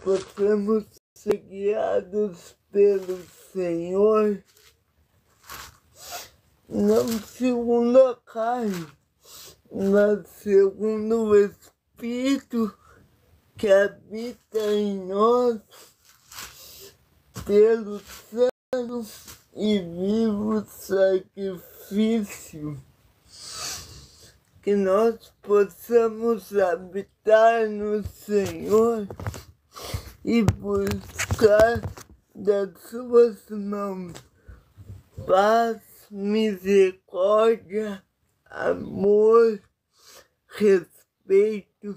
possamos ser guiados pelo Senhor, não segundo a carne, mas segundo o Espírito que habita em nós, pelo santo e vivo sacrifício, que nós possamos habitar no Senhor e buscar das suas mãos paz, misericórdia, amor, respeito,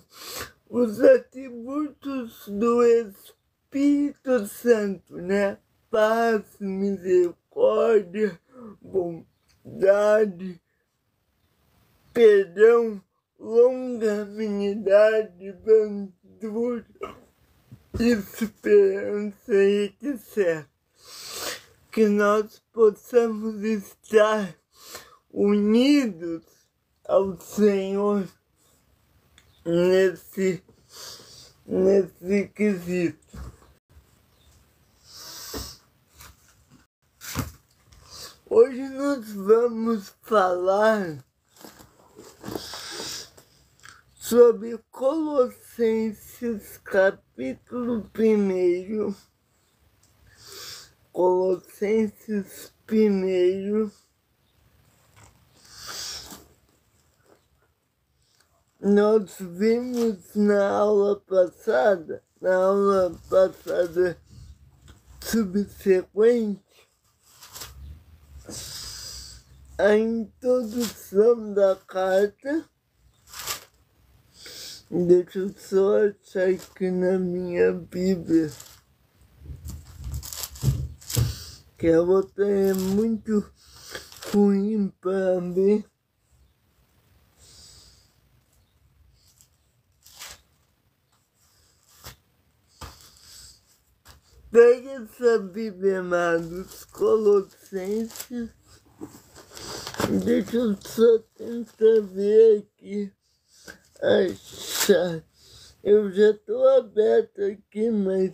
os atributos do Espírito Santo, né? Paz, misericórdia, bondade, perdão, longanimidade, brandura, esperança, etc. Que nós possamos estar unidos ao Senhor nesse quesito. Hoje nós vamos falar sobre Colossenses capítulo 1. Colossenses 1. Nós vimos na aula passada subsequente, a introdução da carta. Deixa eu só achar aqui na minha Bíblia, que a outra é muito ruim para ver. Pega essa Bíblia, amados, Colossenses. Deixa eu só tentar ver aqui, achar. Eu já estou aberto aqui, mas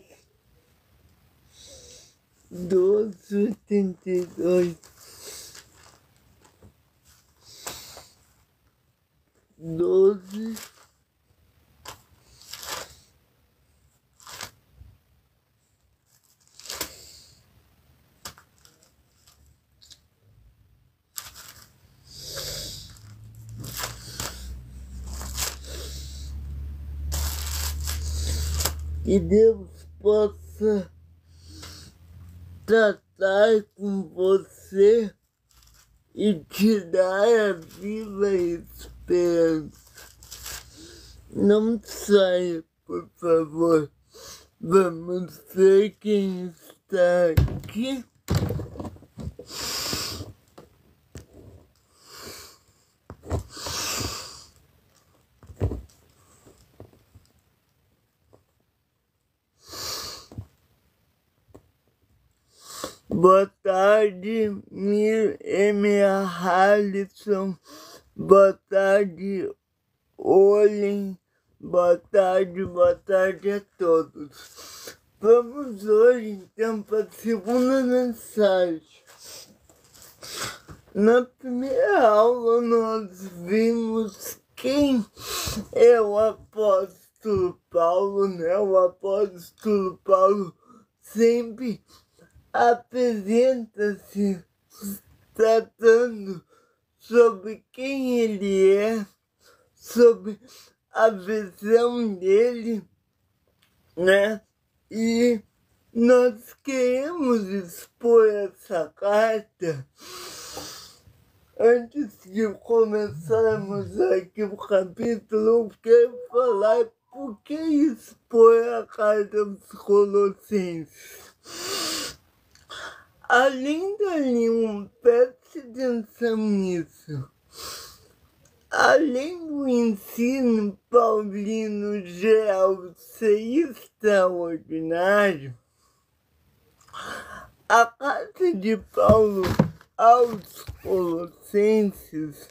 12:82. 12. Que Deus possa tratar com você e te dar a viva esperança. Não saia, por favor. Vamos ver quem está aqui. Boa tarde, Emia Harrison. Boa tarde, Olhem. Boa tarde a todos. Vamos hoje, então, para a segunda mensagem. Na primeira aula, nós vimos quem é o apóstolo Paulo, né? O apóstolo Paulo sempre apresenta-se tratando sobre quem ele é, sobre a visão dele, né? E nós queremos expor essa carta. Antes de começarmos aqui o capítulo, eu quero falar por que expor a carta aos Colossenses. Além da língua, preste atenção nisso. Além do ensino paulino geral ser extraordinário, a carta de Paulo aos Colossenses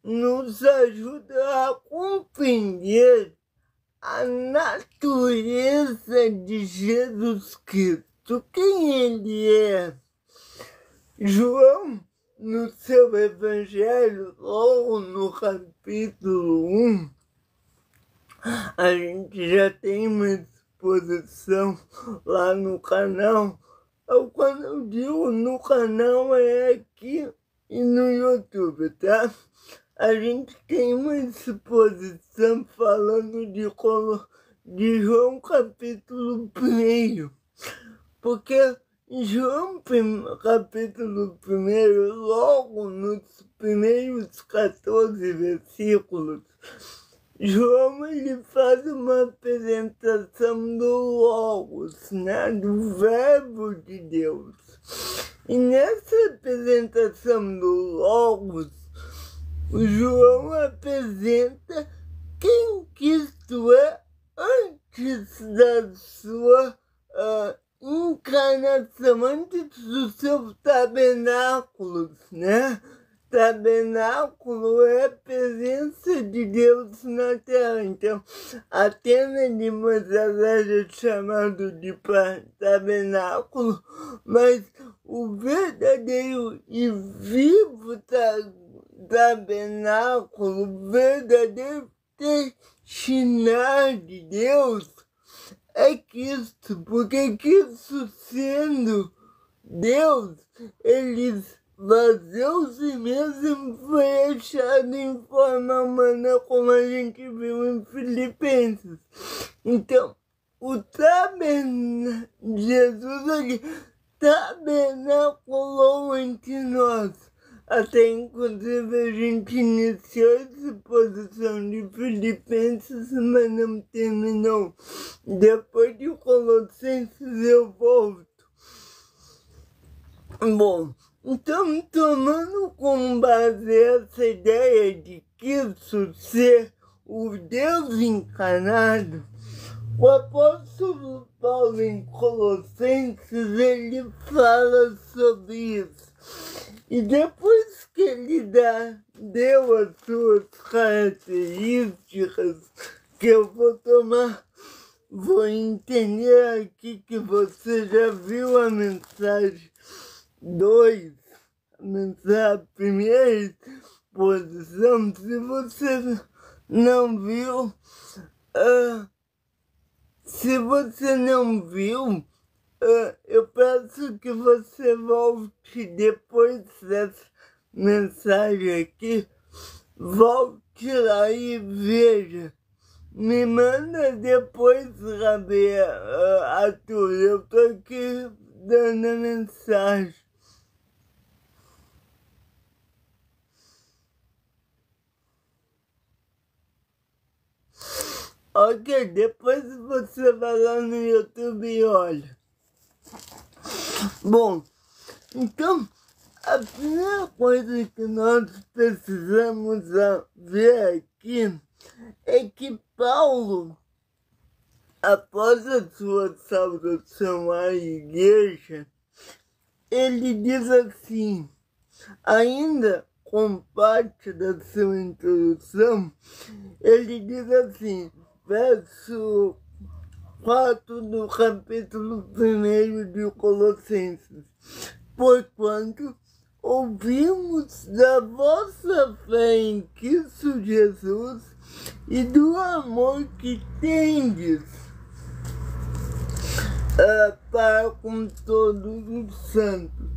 nos ajuda a compreender a natureza de Jesus Cristo, quem ele é. João, no seu evangelho, logo no capítulo 1, a gente já tem uma exposição lá no canal. Quando eu digo no canal, é aqui e no YouTube, tá? A gente tem uma exposição falando de João capítulo 1, porque João capítulo 1, logo nos primeiros 14 versículos, João ele faz uma apresentação do Logos, né, do Verbo de Deus. E nessa apresentação do Logos, o João apresenta quem Cristo é antes da sua encarnação, antes dos seus tabernáculos, né? Tabernáculo é a presença de Deus na terra. Então, a tenda de Moisés é chamado de tabernáculo, mas o verdadeiro e vivo tabernáculo, o verdadeiro destinar de Deus é Cristo, porque Cristo sendo Deus, ele esvaziou-se mesmo, foi achado em forma humana, como a gente viu em Filipenses. Então, o Jesus ele tabernaculou entre nós. Até inclusive a gente iniciou essa exposição de Filipenses, mas não terminou. Depois de Colossenses eu volto. Bom, então tomando como base essa ideia de Cristo ser o Deus encarnado, o apóstolo Paulo em Colossenses ele fala sobre isso. E depois que ele deu as suas características, que eu vou entender aqui que você já viu a mensagem 2, a primeira exposição. Se você não viu, eu peço que você volte depois dessa mensagem aqui, volte lá e veja. Me manda depois, Gabi, Arthur, eu tô aqui dando a mensagem. Ok, depois você vai lá no YouTube e olha. Bom, então, a primeira coisa que nós precisamos ver aqui é que Paulo, após a sua saudação à igreja, ele diz assim, ainda com parte da sua introdução, ele diz assim, verso 4 do capítulo 1 de Colossenses. Porquanto ouvimos da vossa fé em Cristo Jesus e do amor que tendes para com todos os santos.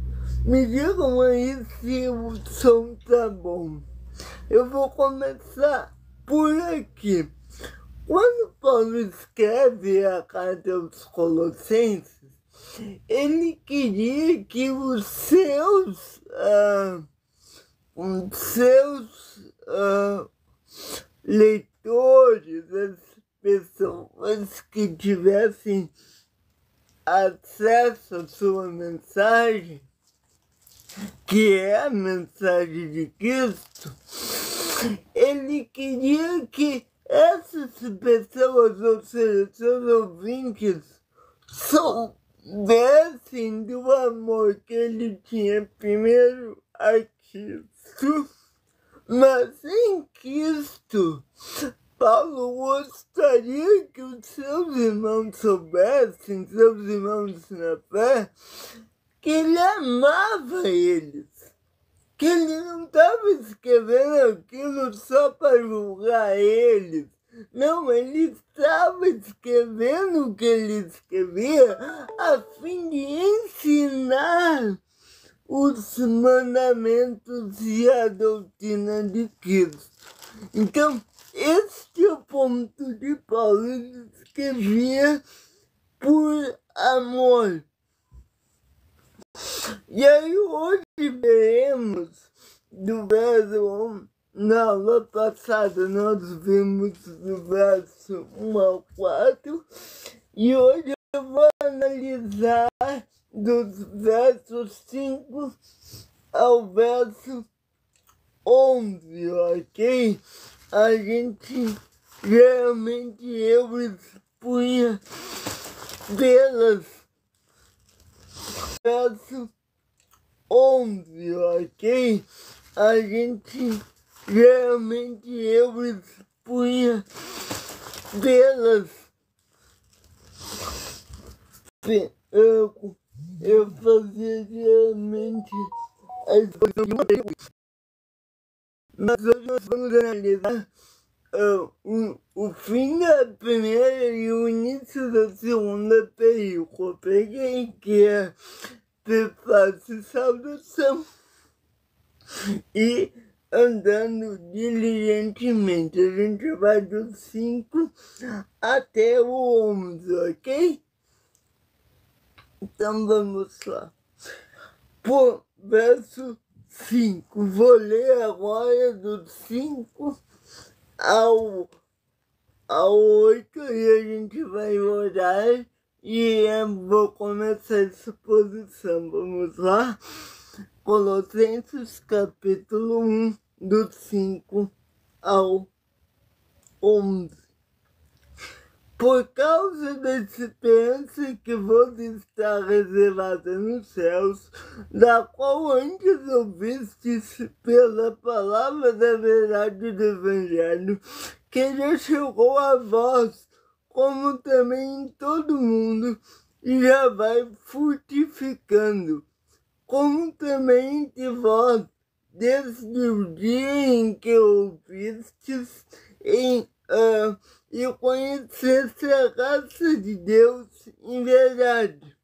Me digam aí se o som tá bom. Eu vou começar por aqui. Quando Paulo escreve a carta aos Colossenses, ele queria que os seus leitores, as pessoas que tivessem acesso à sua mensagem, que é a mensagem de Cristo, ele queria que essas pessoas, ou seja, seus ouvintes, soubessem do amor que ele tinha primeiro a Cristo, mas em Cristo Paulo gostaria que os seus irmãos soubessem, seus irmãos na fé, que ele amava eles. Que ele não estava escrevendo aquilo só para julgar eles. Não, ele estava escrevendo o que ele escrevia a fim de ensinar os mandamentos e a doutrina de Cristo. Então, este é o ponto de Paulo. Ele escrevia por amor. E aí hoje veremos do verso 1, na aula passada nós vimos do verso 1 ao 4, e hoje eu vou analisar dos versos 5 ao verso 11, ok? A gente, geralmente eu expunha pelas verso 11, ok? A gente, geralmente eu expunha pelas eu fazia geralmente a exposição de uma vez. Mas hoje nós vamos analisar o fim da primeira e o início da segunda perícope, que é prefácio e saudação, e andando diligentemente. A gente vai do 5 até o 11, ok? Então vamos lá. Por verso 5, vou ler agora do 5 ao 8 e a gente vai orar e vou começar a exposição. Vamos lá? Colossenses capítulo 1, do 5 ao 11. Por causa da esperança que vos está reservada nos céus, da qual antes ouvistes pela palavra da verdade do Evangelho, que já chegou a vós, como também em todo mundo, e já vai frutificando, como também entre vós, desde o dia em que ouvistes e conhecesse a graça de Deus em verdade,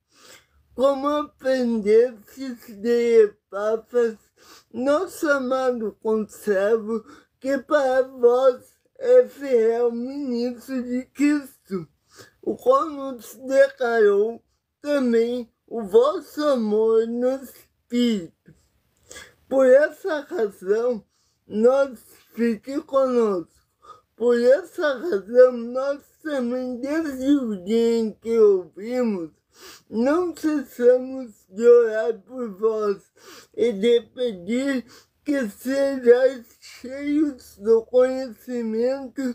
como aprendestes de Epáfras, nosso amado conservo, que para vós é fiel ministro de Cristo, o qual nos declarou também o vosso amor no Espírito. Por essa razão, fique conosco. Por essa razão, nós também, desde o dia em que ouvimos, não cessamos de orar por vós e de pedir que sejais cheios do conhecimento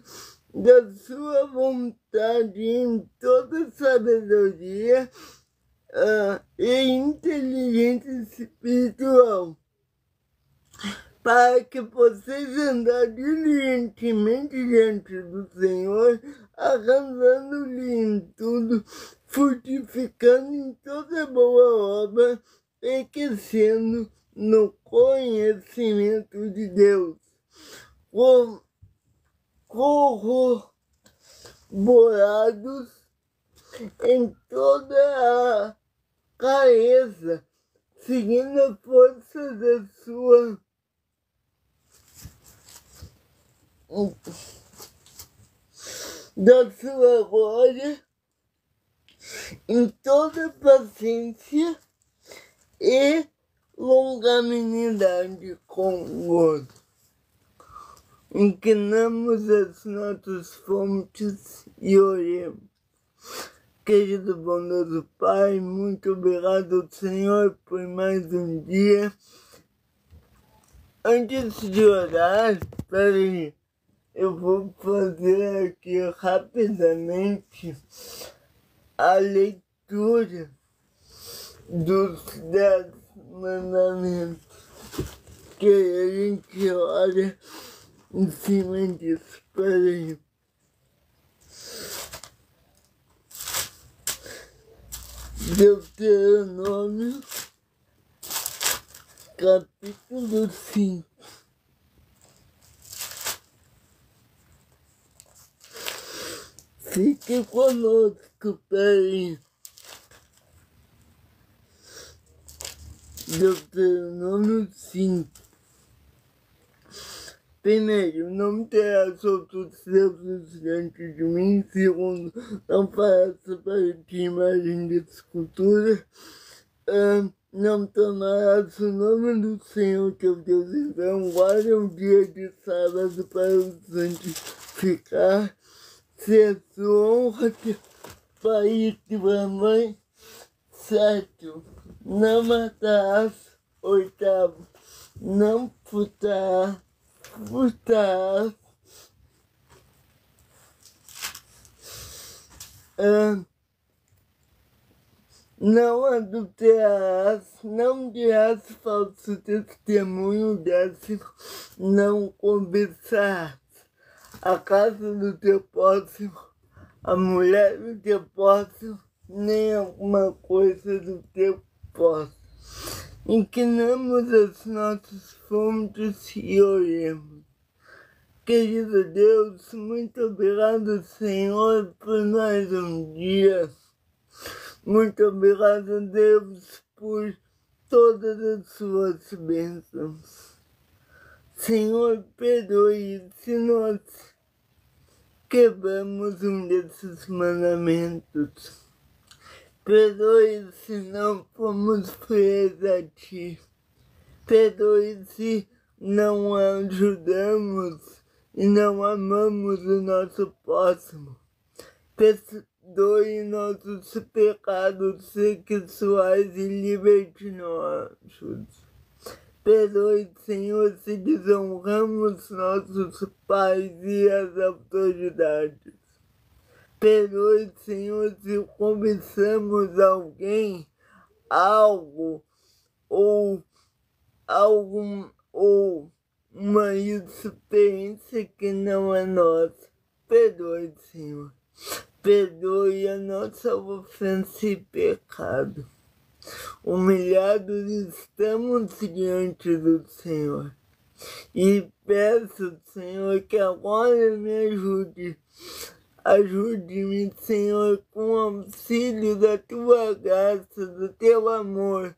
da sua vontade em toda sabedoria e inteligência espiritual, para que possais andar diligentemente diante do Senhor, agradando-lhe em tudo, frutificando em toda boa obra, e crescendo no conhecimento de Deus, corroborados em toda a clareza, seguindo a força da sua glória, em toda paciência e longanimidade com gozo. Inclinamos as nossas fontes e oremos. Querido bondoso Pai, muito obrigado, Senhor, por mais um dia. Antes de orar, peraí, eu vou fazer aqui rapidamente a leitura dos 10 mandamentos, que a gente olha em cima disso. Peraí. Deuteronômio, capítulo 5. Fique conosco, peraí. Deuteronômio 5. Primeiro, não terás outros deuses diante de mim. Segundo, não faça para ti imagem de escultura. Não tomarás o nome do Senhor teu Deus em vão. Guarda o dia de sábado para o santificar. Se a sua honra teu pai e tua mãe. 7. Não matarás. 8. Não furtarás. Não adulterarás, não dirás falso testemunho, 10. Não cobiçarás a casa do teu próximo, a mulher do teu próximo, nem alguma coisa do teu próximo. Inclinamos as nossas fontes e oremos. Querido Deus, muito obrigado, Senhor, por mais um dia. Muito obrigado, Deus, por todas as suas bênçãos. Senhor, perdoe se nós quebramos um desses mandamentos. Perdoe se não fomos fiéis a Ti. Perdoe se não ajudamos e não amamos o nosso próximo. Perdoe nossos pecados sexuais e libertinosos. Perdoe, Senhor, se desonramos nossos pais e as autoridades. Perdoe, Senhor, se cobiçamos alguém, algo ou uma experiência que não é nossa. Perdoe, Senhor. Perdoe a nossa ofensa e pecado. Humilhados estamos diante do Senhor. E peço, Senhor, que agora me ajude. Ajude-me, Senhor, com o auxílio da Tua graça, do Teu amor,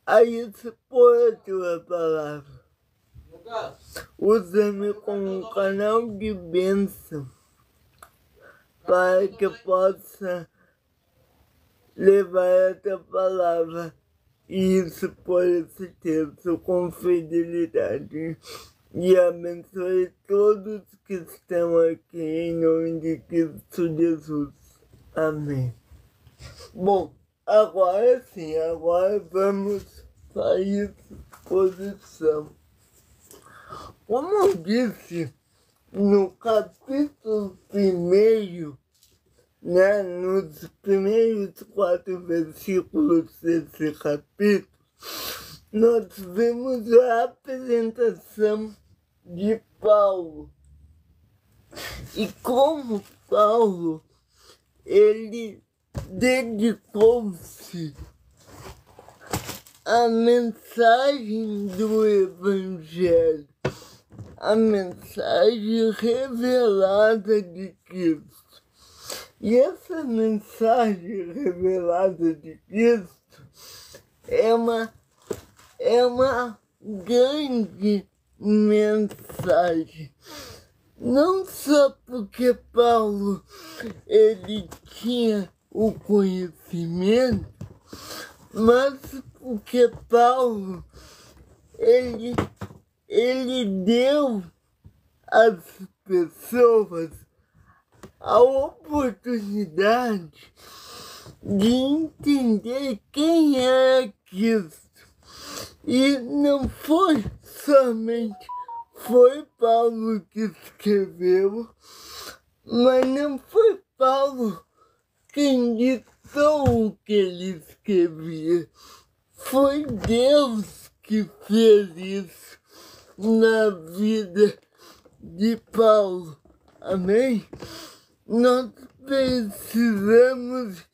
a expor a Tua palavra. Usa-me como um canal de bênção, para que eu possa levar a Tua palavra e expor esse texto com fidelidade. E abençoe todos que estão aqui em nome de Cristo Jesus. Amém. Bom, agora sim, agora vamos para a exposição. Como eu disse no capítulo 1, nos primeiros 4 versículos desse capítulo, nós vemos a apresentação de Paulo. E como Paulo, ele dedicou-se à mensagem do Evangelho, a mensagem revelada de Cristo. E essa mensagem revelada de Cristo é uma grande mensagem. Não só porque Paulo ele tinha o conhecimento, mas porque Paulo ele deu às pessoas a oportunidade de entender quem era Cristo. E não foi somente Paulo que escreveu, mas não foi Paulo quem ditou o que ele escrevia. Foi Deus que fez isso na vida de Paulo. Amém? Nós precisamos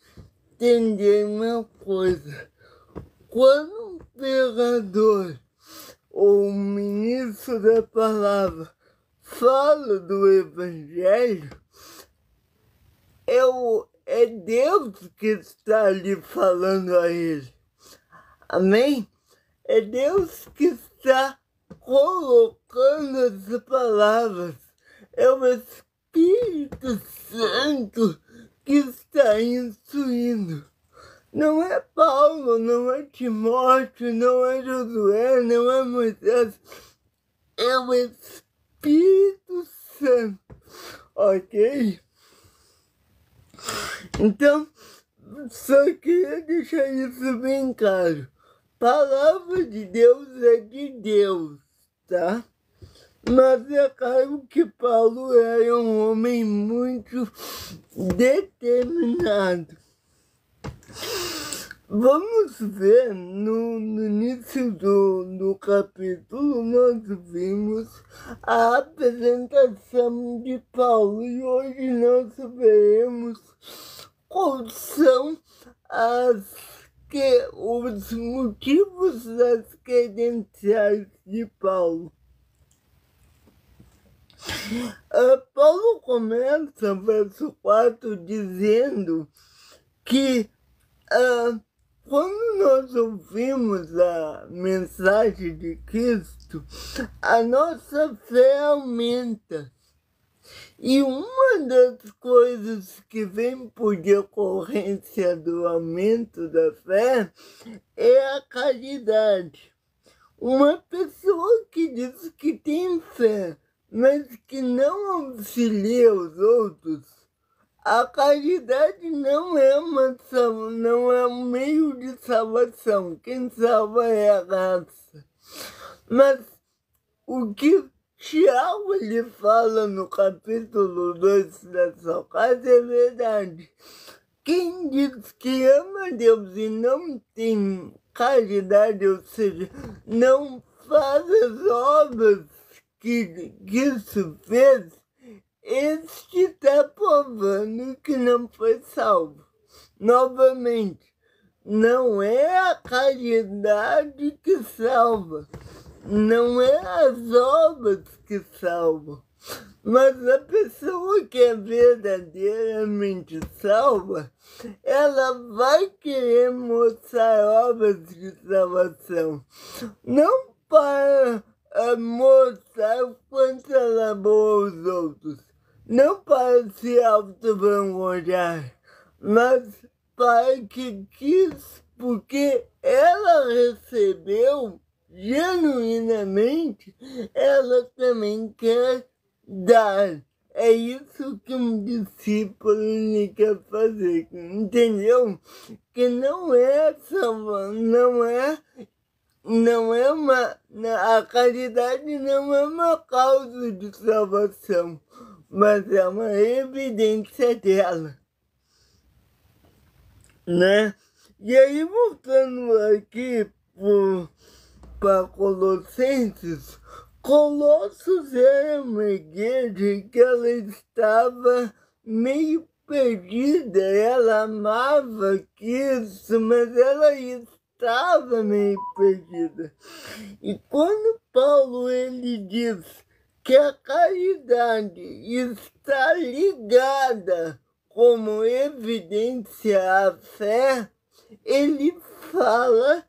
entender uma coisa. Quando um pregador ou um ministro da palavra fala do evangelho, é Deus que está ali falando a ele. Amém? É Deus que está colocando as palavras. É o Espírito Santo que está instruindo. Não é Paulo, não é Timóteo, não é Josué, não é Moisés. É o Espírito Santo. Ok? Então, só queria deixar isso bem claro. Palavra de Deus é de Deus, tá? Mas é claro que Paulo era um homem muito determinado. Vamos ver no início do capítulo, nós vimos a apresentação de Paulo e hoje nós veremos quais são os motivos das credenciais de Paulo. Paulo começa, verso 4, dizendo que quando nós ouvimos a mensagem de Cristo, a nossa fé aumenta. E uma das coisas que vem por decorrência do aumento da fé é a caridade. Uma pessoa que diz que tem fé, mas que não auxilia os outros, a caridade não é um meio de salvação. Quem salva é a graça. Mas o que Tiago ele fala no capítulo 2 dessa casa é verdade. Quem diz que ama Deus e não tem caridade, ou seja, não faz as obras que isso fez, este está provando que não foi salvo. Novamente, não é a caridade que salva, não é as obras que salvam, mas a pessoa que é verdadeiramente salva, ela vai querer mostrar obras de salvação, não para mostrar o quanto ela amou os outros, não para se auto-vangloriar, mas para que quis, porque ela recebeu genuinamente, ela também quer dar. É isso que um discípulo quer fazer, entendeu? Que não é a caridade não é uma causa de salvação, mas é uma evidência dela, né? E aí, voltando aqui para Colossenses, Colossos era uma igreja que ela estava meio perdida, ela amava Cristo, mas ela estava meio perdida. E quando Paulo ele diz que a caridade está ligada como evidência à fé, ele fala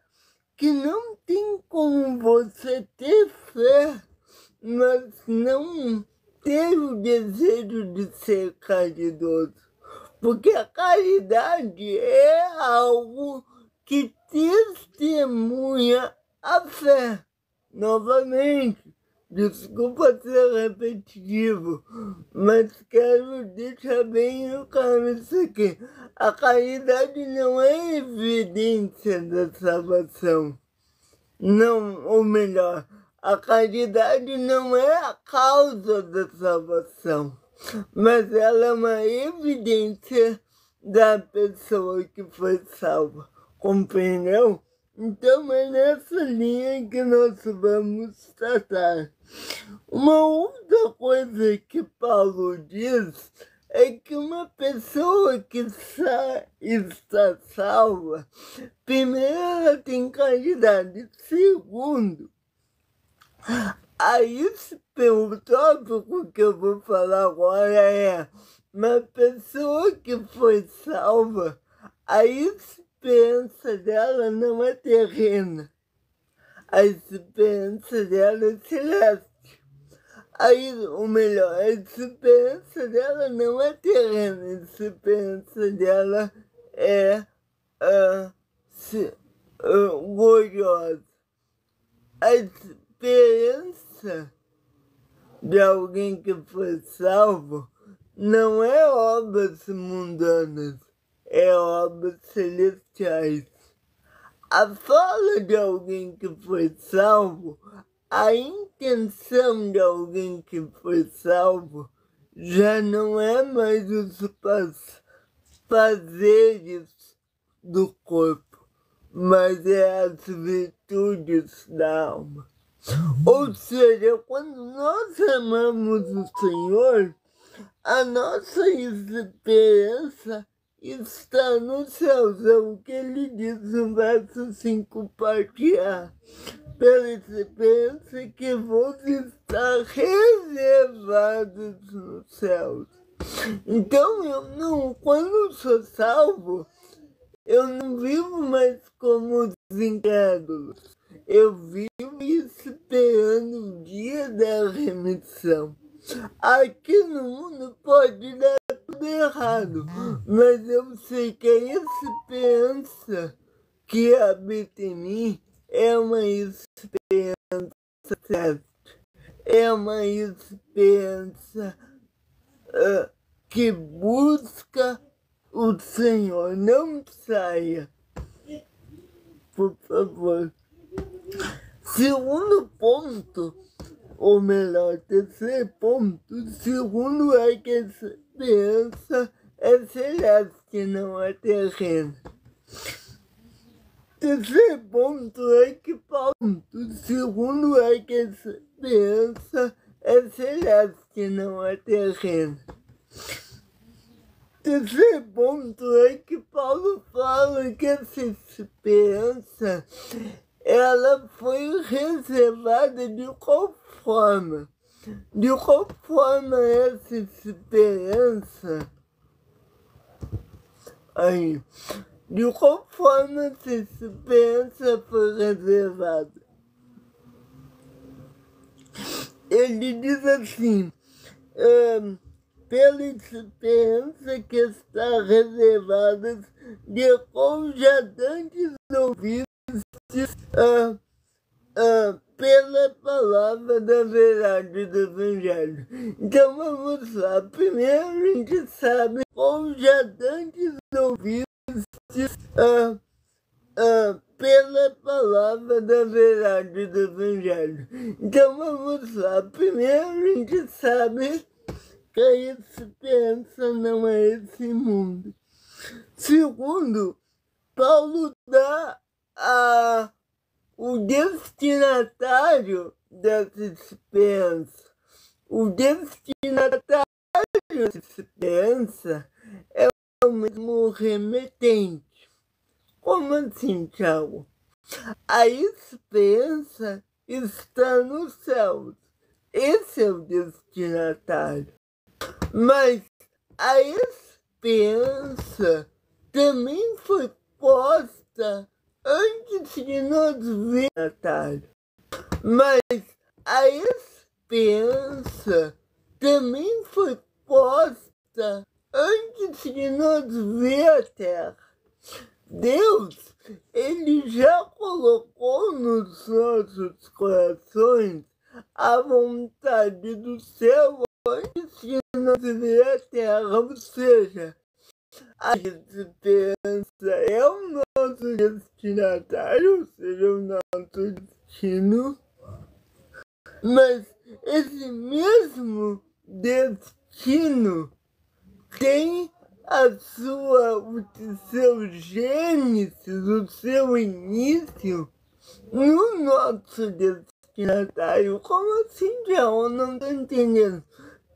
que não tem como você ter fé, mas não ter o desejo de ser caridoso. Porque a caridade é algo que testemunha a fé. Novamente, desculpa ser repetitivo, mas quero deixar bem claro isso aqui. A caridade não é evidência da salvação. Não, ou melhor, a caridade não é a causa da salvação, mas ela é uma evidência da pessoa que foi salva. Compreendeu? Então é nessa linha que nós vamos tratar. Uma outra coisa que Paulo diz é que uma pessoa que está salva, primeiro ela tem caridade, segundo, aí pelo tópico que eu vou falar agora é uma pessoa que foi salva, a esperança dela não é terrena, a esperança dela é celeste. Aí, ou melhor, a esperança dela não é terrena, a esperança dela é gloriosa. A esperança de alguém que foi salvo não é obras mundanas, é obras celestiais. A fala de alguém que foi salvo, a intenção de alguém que foi salvo já não é mais os fazeres do corpo, mas é as virtudes da alma. Ou seja, quando nós amamos o Senhor, a nossa esperança está nos céus, é o que ele diz no verso 5, parte A. Pela esperança que vos está reservados nos céus. Então, quando eu sou salvo, eu não vivo mais como os incrédulos. Eu vivo esperando o dia da remissão. Aqui no mundo pode dar tudo errado, mas eu sei que a esperança que habita em mim é uma esperança certa, é uma esperança que busca o Senhor. Não saia, por favor. Segundo ponto, ou melhor, terceiro ponto, segundo é que a esperança é celeste, não é terrena. Terceiro ponto é que segundo é que a esperança é celeste, não é terrena. Terceiro ponto é que Paulo fala que essa esperança ela foi reservada de qual forma? De qual forma essa esperança? Aí. De qual forma essa esperança foi reservada? Ele diz assim, pela esperança que está reservada de qual já dantes ouvistes pela palavra da verdade do Evangelho. Então vamos lá, primeiro a gente sabe qual já dantes ouvistes pela palavra da verdade do Evangelho. Então vamos lá, primeiro a gente sabe que a esperança não é esse mundo. Segundo, Paulo dá o destinatário dessa esperança. O destinatário dessa esperança é o mesmo remetente. Como assim, Thiago? A esperança está nos céus. Esse é o destinatário. Mas a esperança também foi posta antes de nós vermos o destinatário. Mas a esperança também foi posta antes de nós ver a terra. Deus, ele já colocou nos nossos corações a vontade do céu antes de nós ver a terra, ou seja, a esperança é o nosso destinatário, ou seja, o nosso destino, mas esse mesmo destino tem o seu gênesis, o seu início no nosso destinatário. Como assim, João? Não estou entendendo.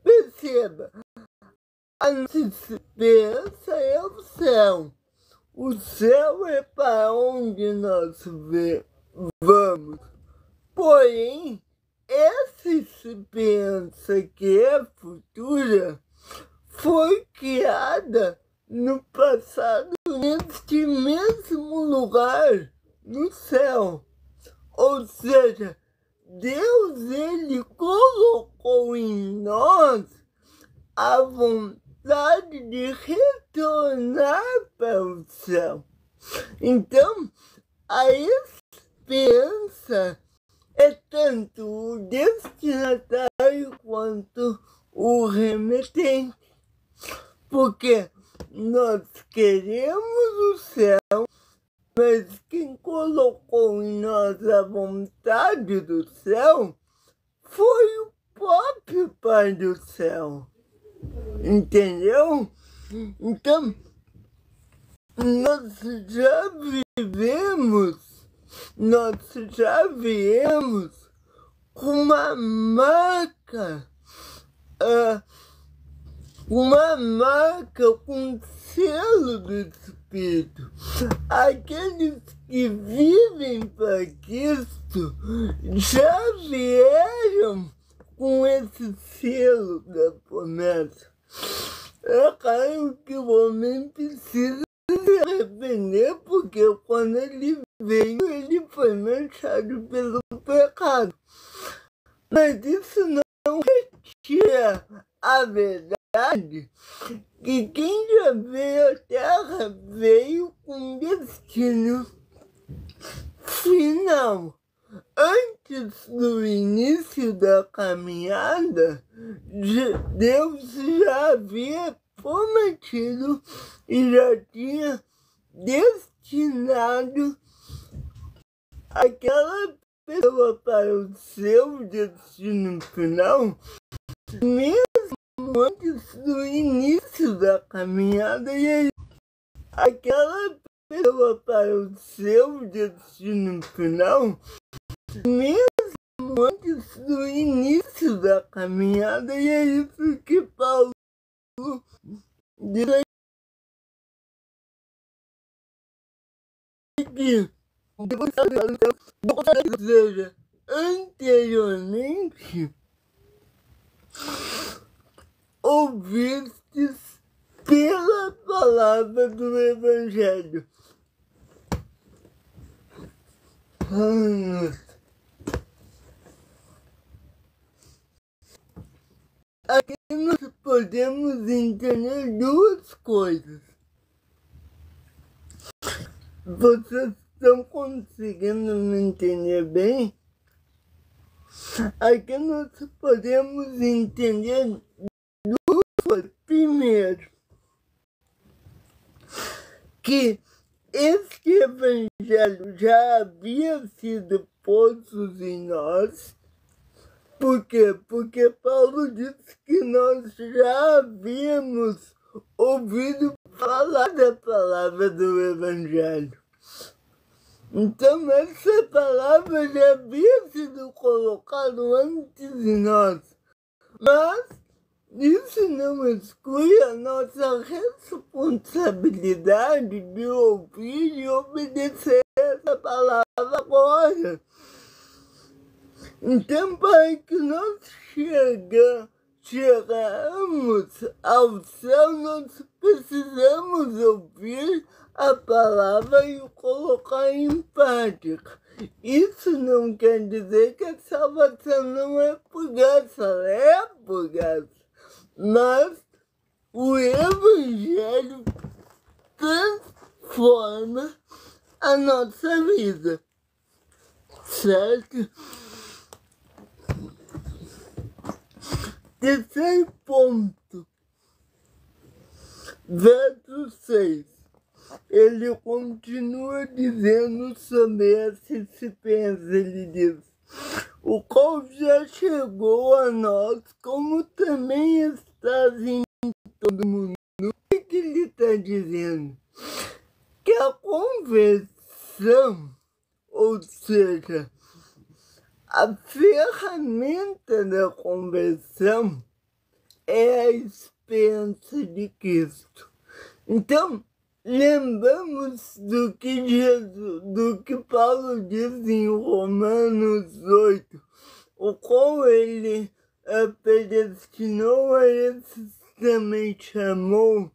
Perceba, A nossa esperança é o céu. O céu é para onde nós vamos. Porém, essa esperança que é futura foi criada no passado neste mesmo lugar, no céu. Ou seja, Deus, ele colocou em nós a vontade de retornar para o céu. Então, a esperança é tanto o destinatário quanto o remetente, porque nós queremos o céu, mas quem colocou em nós a vontade do céu foi o próprio Pai do céu. Entendeu? Então, nós já viemos com uma marca com selo do Espírito. Aqueles que vivem para Cristo já vieram com esse selo da promessa. É claro que o homem precisa se arrepender, porque quando ele veio, ele foi manchado pelo pecado. Mas isso não retira a verdade que quem já veio à Terra veio com destino final. Antes do início da caminhada, Deus já havia prometido e já tinha destinado aquela pessoa para o seu destino final, mesmo antes do início da caminhada, e aquela pessoa para o seu destino final, mesmo antes do início da caminhada, e é isso que Paulo diz aqui. Ou seja, anteriormente, ouvistes pela palavra do Evangelho. Aqui nós podemos entender duas coisas. Vocês estão conseguindo me entender bem? Aqui nós podemos entender duas coisas. Primeiro, que este evangelho já havia sido posto em nós. Por quê? Porque Paulo disse que nós já havíamos ouvido falar da palavra do evangelho. Então, essa palavra já havia sido colocada antes de nós. Mas isso não exclui a nossa responsabilidade de ouvir e obedecer essa palavra agora. Então, para que nós chegamos ao céu, nós precisamos ouvir a palavra e colocar em prática. Isso não quer dizer que a salvação não é por graça, ela é por graça. Mas o Evangelho transforma a nossa vida, certo? Terceiro ponto, verso 6. Ele continua dizendo sobre essa disciplina, ele diz: o qual já chegou a nós, como também está em todo mundo. O que ele está dizendo? Que a conversão, ou seja, a ferramenta da conversão é a esperança de Cristo. Então, lembramos do que Paulo diz em Romanos 8, o qual ele predestinou a esses também chamou,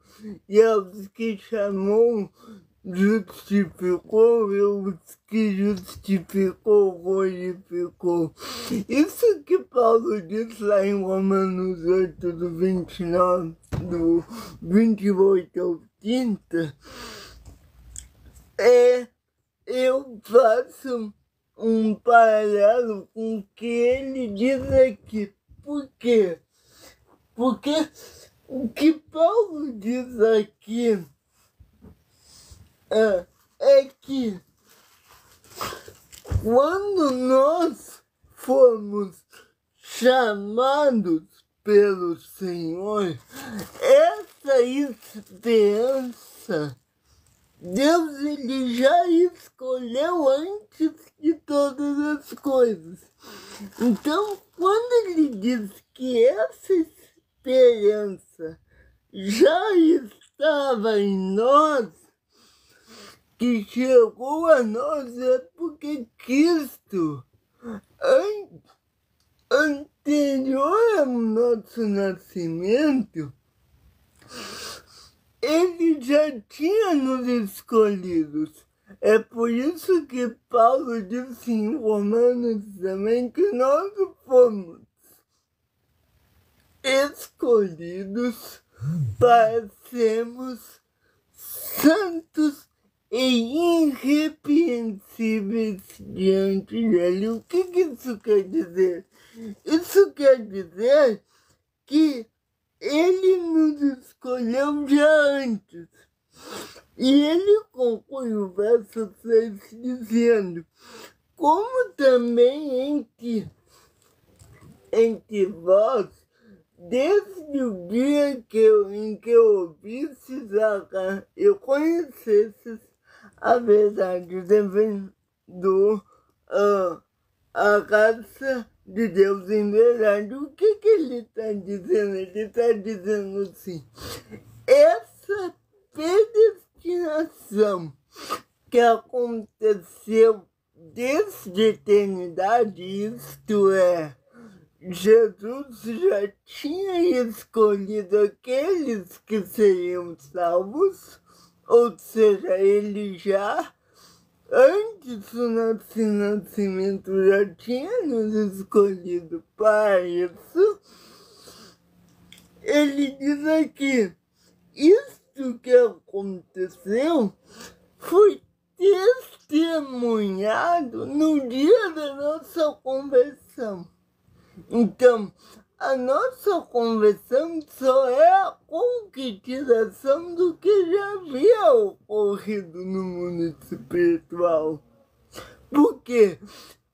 e aos que chamou, justificou, e os que justificou, glorificou. Isso que Paulo diz lá em Romanos 8, do 29, do 28 ao 30, eu faço um paralelo com o que ele diz aqui. Por quê? Porque o que Paulo diz aqui é que quando nós formos chamados pelo Senhor, essa esperança Deus ele já escolheu antes de todas as coisas. Então, quando ele diz que essa esperança já estava em nós, que chegou a nós, é porque Cristo, anterior ao nosso nascimento, ele já tinha nos escolhido. É por isso que Paulo disse em Romanos também que nós fomos escolhidos para sermos santos e irrepreensíveis diante dele. O que isso quer dizer? Isso quer dizer que ele nos escolheu já antes. E ele conclui o verso 6 dizendo: como também entre vós, desde o dia em que ouvistes e conhecestes a verdade, devendo a graça de Deus em verdade. O que ele está dizendo? Ele está dizendo assim: essa predestinação que aconteceu desde a eternidade, isto é, Jesus já tinha escolhido aqueles que seriam salvos, ou seja, ele já, antes do nosso nascimento, já tinha nos escolhido para isso. Ele diz aqui: isto que aconteceu foi testemunhado no dia da nossa conversão. Então, a nossa conversão só é a concretização do que já havia ocorrido no mundo espiritual. Por quê?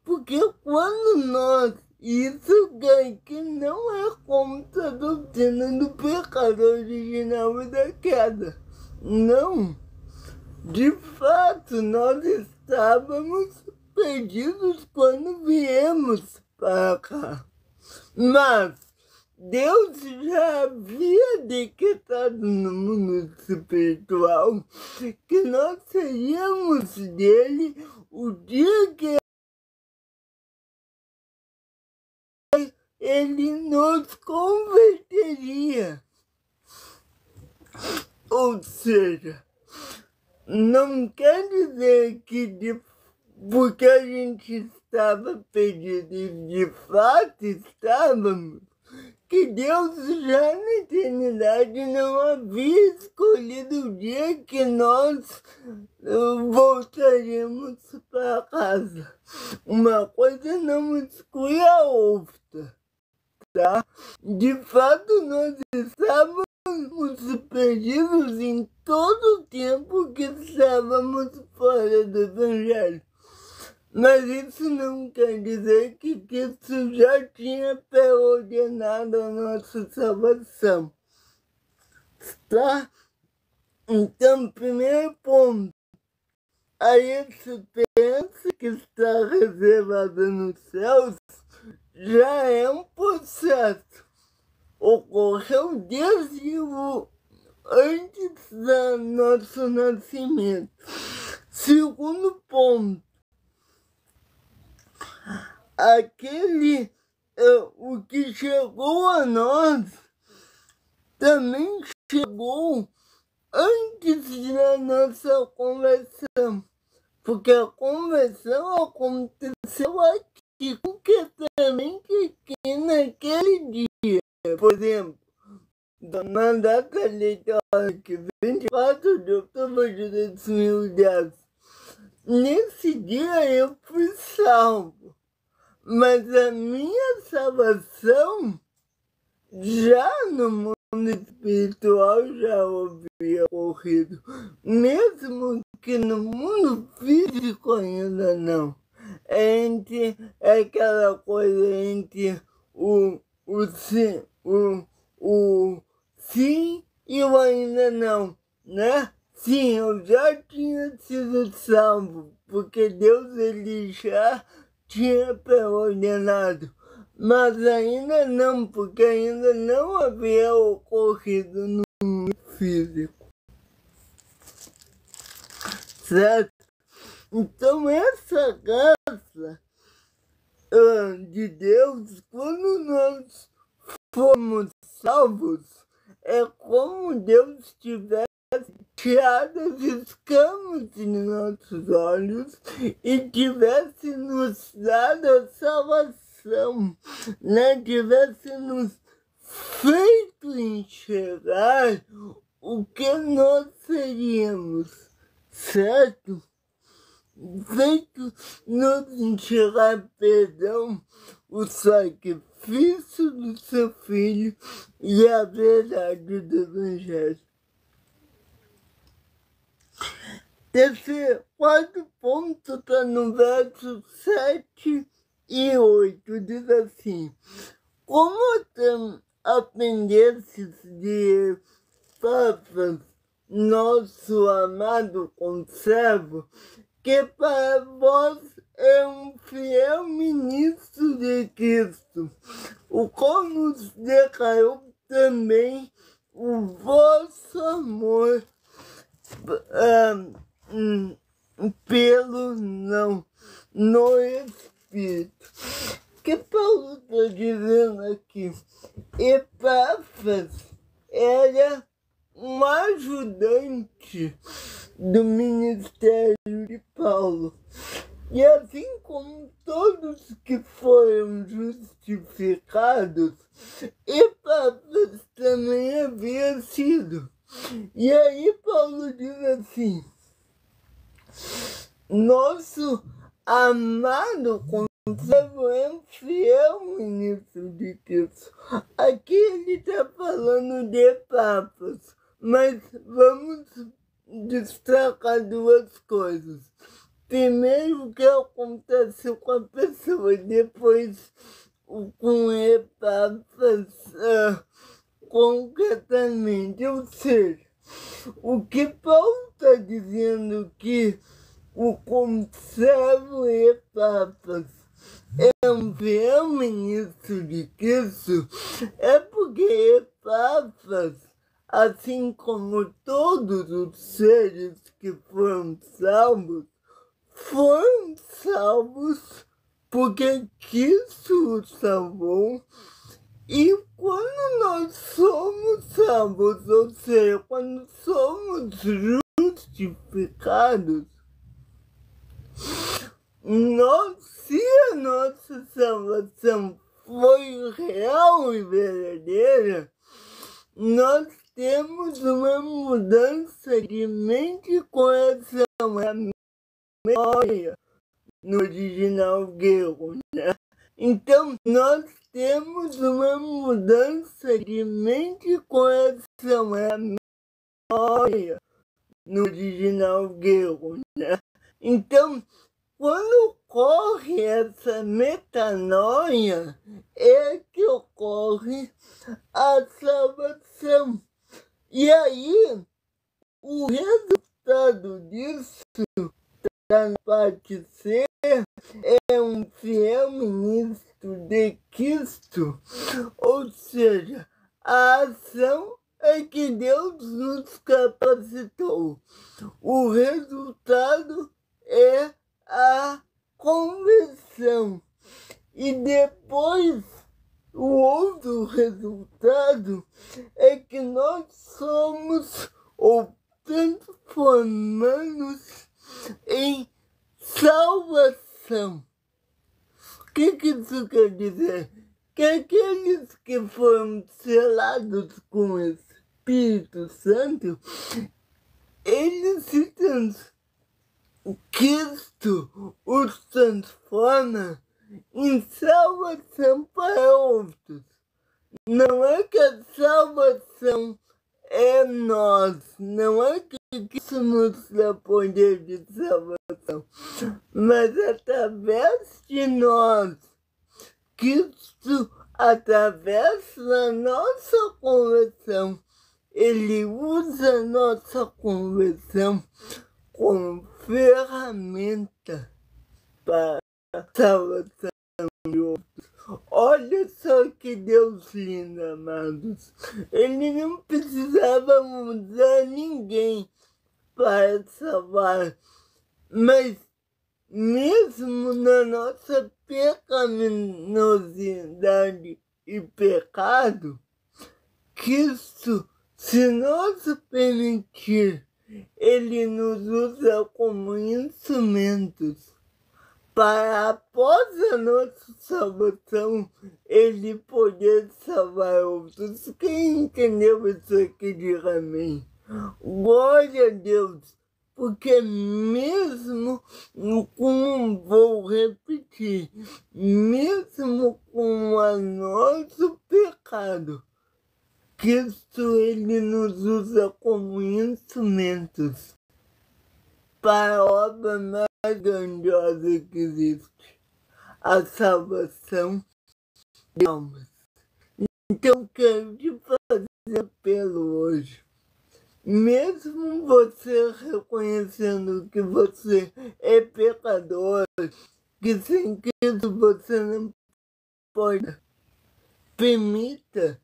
Porque quando nós... Isso que não é contra a doutrina do pecado original e da queda. Não. De fato, nós estávamos perdidos quando viemos para cá. Mas Deus já havia decretado no mundo espiritual que nós seríamos dele o dia que ele nos converteria. Ou seja, não quer dizer que porque a gente estava perdido e de fato estávamos, que Deus já na eternidade não havia escolhido o dia que nós voltaríamos para casa. Uma coisa não exclui a outra, tá? De fato, nós estávamos perdidos em todo o tempo que estávamos fora do Evangelho. Mas isso não quer dizer que Cristo já tinha preordenado a nossa salvação, tá? Então, primeiro ponto, a esperança que está reservada nos céus já é um processo. ocorreu desde antes do nosso nascimento. Segundo ponto, o que chegou a nós também chegou antes da nossa conversão, porque a conversão aconteceu aqui, concretamente aqui naquele dia. Por exemplo, na data eleitoral, 24 de outubro de 2010, nesse dia eu fui salvo, mas a minha salvação já no mundo espiritual já havia ocorrido, mesmo que no mundo físico ainda não. É aquela coisa entre o sim e o ainda não, né? Sim, eu já tinha sido salvo, porque Deus ele já tinha pré-ordenado, mas ainda não, porque ainda não havia ocorrido no mundo físico, certo? Então essa graça de Deus, quando nós fomos salvos, é como Deus tivesse tirado as escamas de nossos olhos e tivesse nos dado a salvação, né? Tivesse nos feito enxergar o que nós seríamos, certo? Feito nos enxergar, perdão, o sacrifício do seu filho e a verdade do Evangelho. Terceiro, quarto ponto está no verso 7 e 8, diz assim: como aprendestes de Epafras, nosso amado conservo, que para vós é um fiel ministro de Cristo, o qual nos declarou também o vosso amor pelo no Espírito. O que Paulo está dizendo aqui? Epafras era um ajudante do ministério de Paulo. E assim como todos que foram justificados, Epafras também havia sido. E aí Paulo diz assim: nosso amado conservo é um fiel ministro de Cristo. Aqui ele está falando de Epafras, mas vamos destacar duas coisas. Primeiro, o que aconteceu com a pessoa, depois com Epafras concretamente. Ou seja, o que Paulo está dizendo que o conservo Epafras é um fiel ministro de Cristo é porque Epafras, assim como todos os seres que foram salvos porque Cristo os salvou. E quando nós somos salvos, ou seja, quando somos justificados, se a nossa salvação foi real e verdadeira, nós temos uma mudança de mente e coração, a memória no original grego, né? Então, nós temos uma mudança de mente e coração, a memória no original grego, né? Então, quando ocorre essa metanoia, é que ocorre a salvação. E aí, o resultado disso, da parte C, é um fiel ministro de Cristo, ou seja, A ação é que Deus nos capacitou. O resultado é a conversão. E depois, o outro resultado é que nós somos ou transformamos em salvação. O que isso quer dizer? Que aqueles que foram selados com o Espírito Santo, Cristo os transforma em salvação para outros. Não é que a salvação é nós, não é que isso nos dá poder de salvação, mas através de nós, Cristo, através da nossa conversão, Ele usa a nossa conversão como ferramenta para a salvação de outros. Olha só que Deus lindo, amados. Ele não precisava mudar ninguém para salvar, mas mesmo na nossa pecaminosidade e pecado, Cristo, se nós permitir, Ele nos usa como instrumentos para, após a nossa salvação, Ele poder salvar outros. Quem entendeu isso aqui, diga amém. Glória a Deus, porque mesmo vou repetir, mesmo com o nosso pecado, Cristo, Ele nos usa como instrumentos para a obra mais grandiosa que existe, a salvação de almas. Então, quero te fazer um apelo hoje. Mesmo você reconhecendo que você é pecador, que sem Cristo você não pode, permita.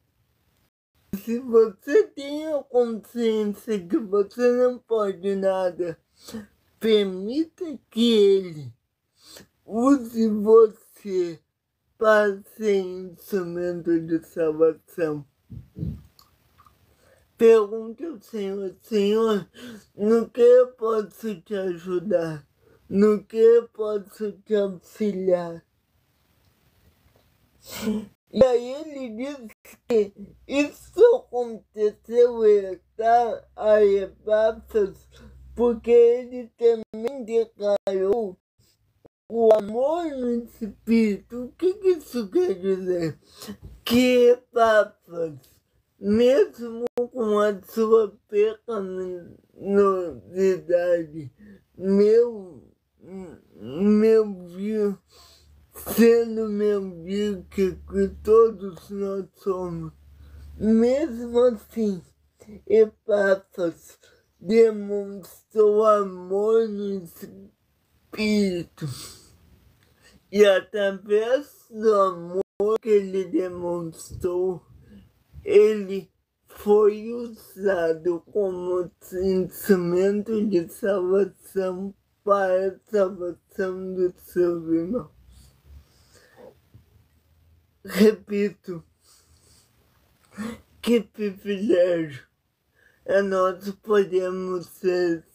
Se você tem a consciência que você não pode nada, permita que Ele use você para ser instrumento de salvação. Pergunte ao Senhor, Senhor, no que eu posso te ajudar? No que eu posso te auxiliar? E aí ele diz que isso aconteceu a Epáfras porque ele também declarou o amor no Espírito. O que isso quer dizer? Que Epáfras, mesmo com a sua pecaminosidade, meu viu, sendo meu viu que todos nós somos, mesmo assim, Epáfras demonstrou amor no Espírito. E através do amor que ele demonstrou, ele foi usado como instrumento de salvação para a salvação dos seus irmãos. Repito, que privilégio nós podemos ser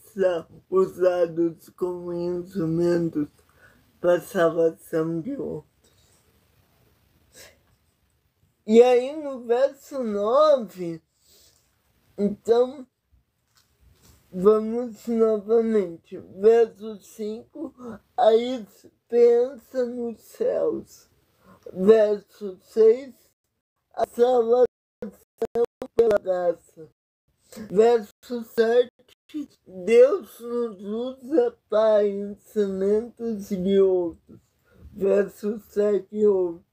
usados como instrumentos para a salvação de outros. E aí no verso 9, então, vamos novamente, verso 5, a esperança nos céus. Verso 6, a salvação pela graça. Verso 7, Deus nos usa para instrumentos de outros. Verso 7 e 8.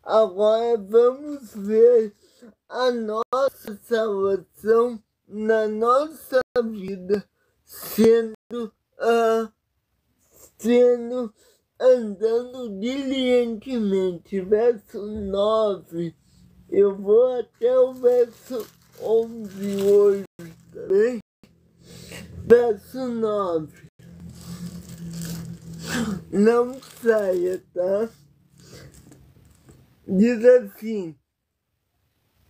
Agora vamos ver a nossa salvação na nossa vida sendo andando diligentemente. Verso 9 Eu vou até o verso 11 hoje também. Verso 9. Não saia, tá? Diz assim: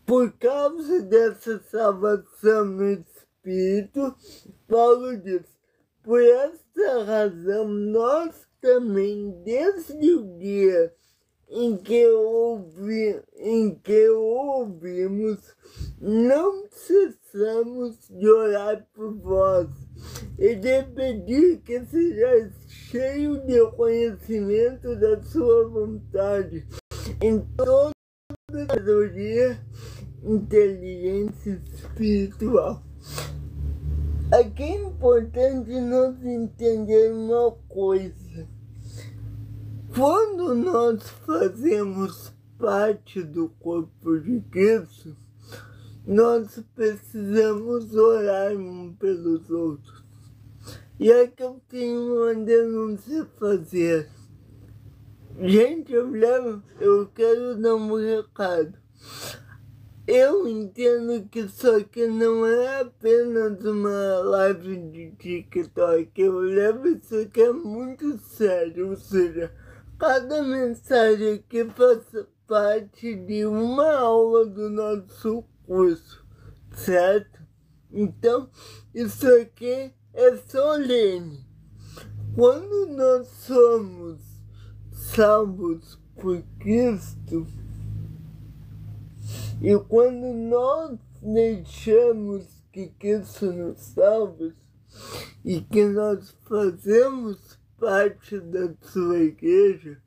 por causa dessa salvação no Espírito, Paulo diz, por essa razão nós também, desde o dia em que ouvimos, não cessamos de orar por vós e de pedir que sejais cheio de conhecimento da sua vontade, em toda sabedoria, inteligência espiritual. Aqui é importante nós entender uma coisa. Quando nós fazemos parte do corpo de Cristo, nós precisamos orar uns pelos outros. E aqui eu tenho uma denúncia a fazer. Gente, eu quero dar um recado. Eu entendo que isso aqui não é apenas uma live de TikTok. Eu levo isso aqui muito sério. Ou seja, cada mensagem aqui faz parte de uma aula do nosso curso, certo? Então, isso aqui é solene. Quando nós somos salvos por Cristo, e quando nós deixamos que Cristo nos salve e que nós fazemos parte da sua igreja,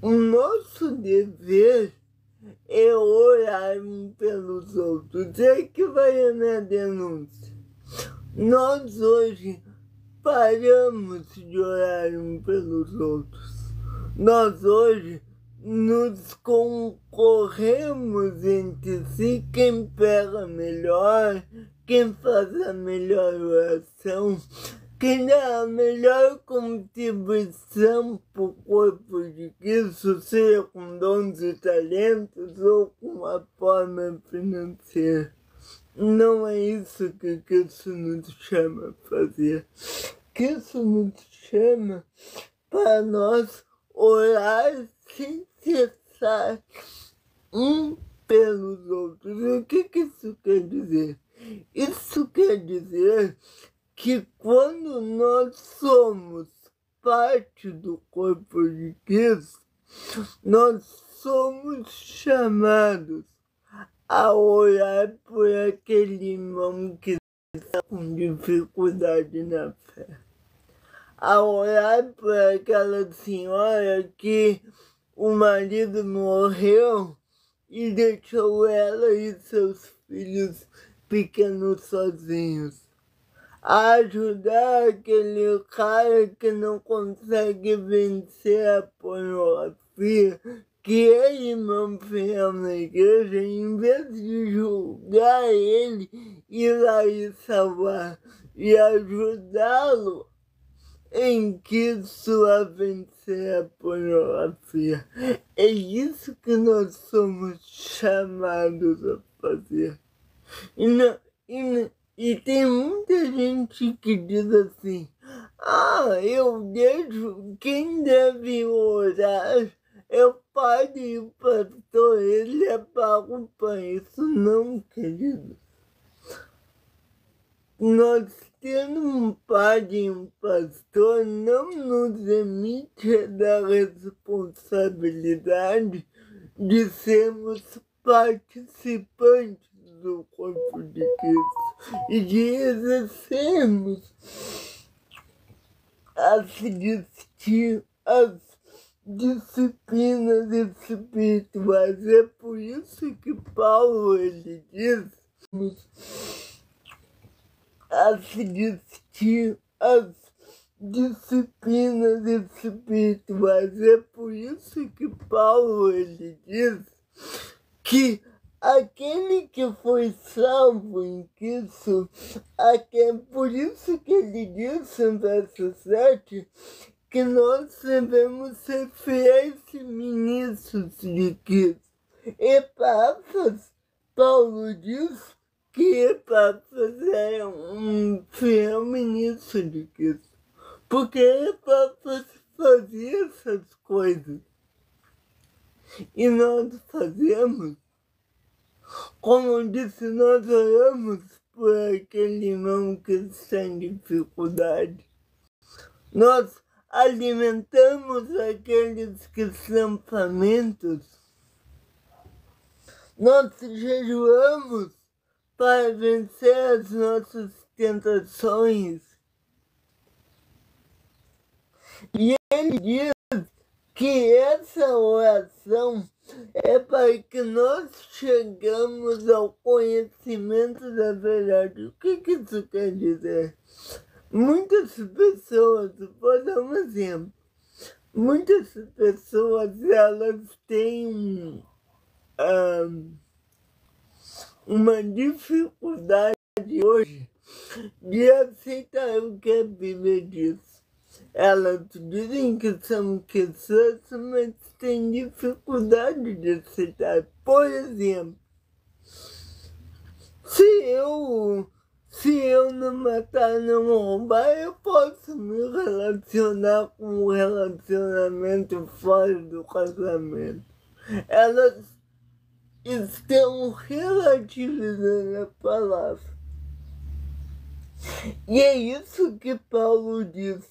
o nosso dever é orar uns pelos outros. É que vai a minha denúncia. Nós hoje paramos de orar uns pelos outros. Nós hoje nos concorremos entre si, quem pega melhor, quem faz a melhor oração, quem dá a melhor contribuição para o corpo de Cristo, seja com dons e talentos ou com uma forma financeira. Não é isso que Cristo nos chama a fazer. Cristo nos chama para nós orar sem cessar um pelos outros. E o que isso quer dizer? Isso quer dizer que quando nós somos parte do corpo de Cristo, nós somos chamados a orar por aquele irmão que está com dificuldade na fé, a orar por aquela senhora que o marido morreu e deixou ela e seus filhos pequenos sozinhos, a ajudar aquele cara que não consegue vencer a pornografia, que é irmão fiel na igreja, em vez de julgar ele, ir lá e salvar e ajudá-lo em Cristo a vencer a pornografia. É isso que nós somos chamados a fazer. E tem muita gente que diz assim: eu deixo, quem deve orar é o padre e o pastor, ele é pago para isso. Não, querido. Nós tendo um padre e um pastor não nos emite da responsabilidade de sermos participantes do corpo de Cristo e de exercermos as disciplinas espirituais. É por isso que Paulo ele diz as disciplinas espirituais. É por isso que Paulo ele diz que aquele que foi salvo em Cristo, por isso que ele diz no verso 7, que nós devemos ser fiéis ministros de Cristo. Epáfras, Paulo diz que Epáfras é um fiel ministro de Cristo, porque Epáfras fazia essas coisas. E nós fazemos, como eu disse, nós oramos por aquele irmão que está em dificuldade. Nós alimentamos aqueles que são famintos. Nós jejuamos para vencer as nossas tentações. E ele diz que essa oração é para que nós chegamos ao conhecimento da verdade. O que isso quer dizer? Muitas pessoas, vou dar um exemplo, muitas pessoas elas têm uma dificuldade hoje de aceitar o que a Bíblia diz. Elas dizem que são cristãs, mas têm dificuldade de aceitar. Por exemplo, se eu não matar, não roubar, eu posso me relacionar com um relacionamento fora do casamento. Elas estão relativizando a palavra. E é isso que Paulo diz,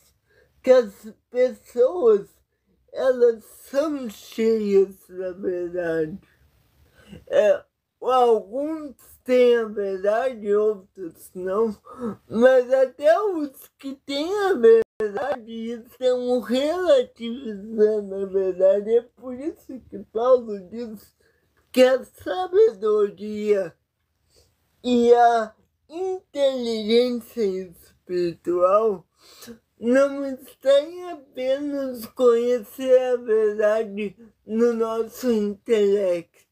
que as pessoas, elas são cheias da verdade. Alguns têm a verdade, outros não, mas até os que têm a verdade estão relativizando a verdade. É por isso que Paulo diz que a sabedoria e a inteligência espiritual não está em apenas conhecer a verdade no nosso intelecto,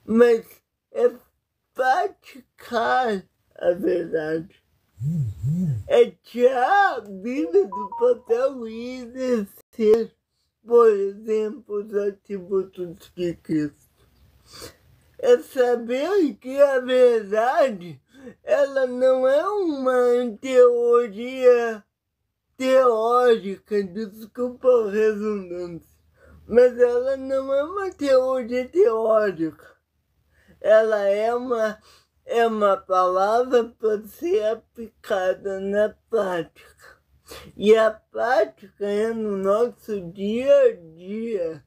mas é praticar a verdade. É tirar a Bíblia do papel e exercer, por exemplo, os atributos de Cristo. É saber que a verdade, ela não é uma teoria teórica, desculpa a redundância, mas ela não é uma teoria teórica. Ela é uma palavra para ser aplicada na prática. E a prática é no nosso dia a dia.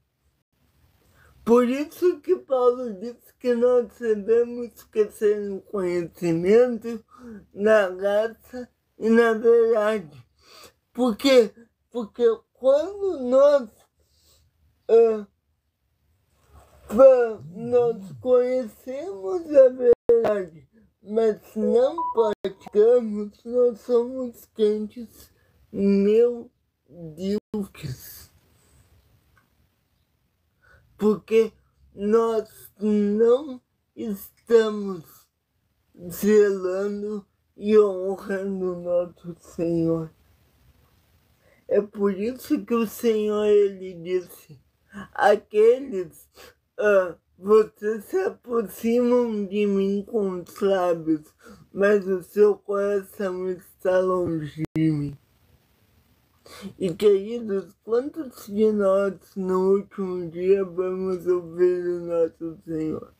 Por isso que Paulo diz que nós devemos crescer no conhecimento, na graça e na verdade. Porque quando nós conhecemos a verdade, mas não praticamos, nós somos crentes medíocres. Porque nós não estamos zelando e honrando nosso Senhor. É por isso que o Senhor, ele disse, aqueles, vocês se aproximam de mim com os lábios, mas o seu coração está longe de mim. E queridos, quantos de nós no último dia vamos ouvir o nosso Senhor?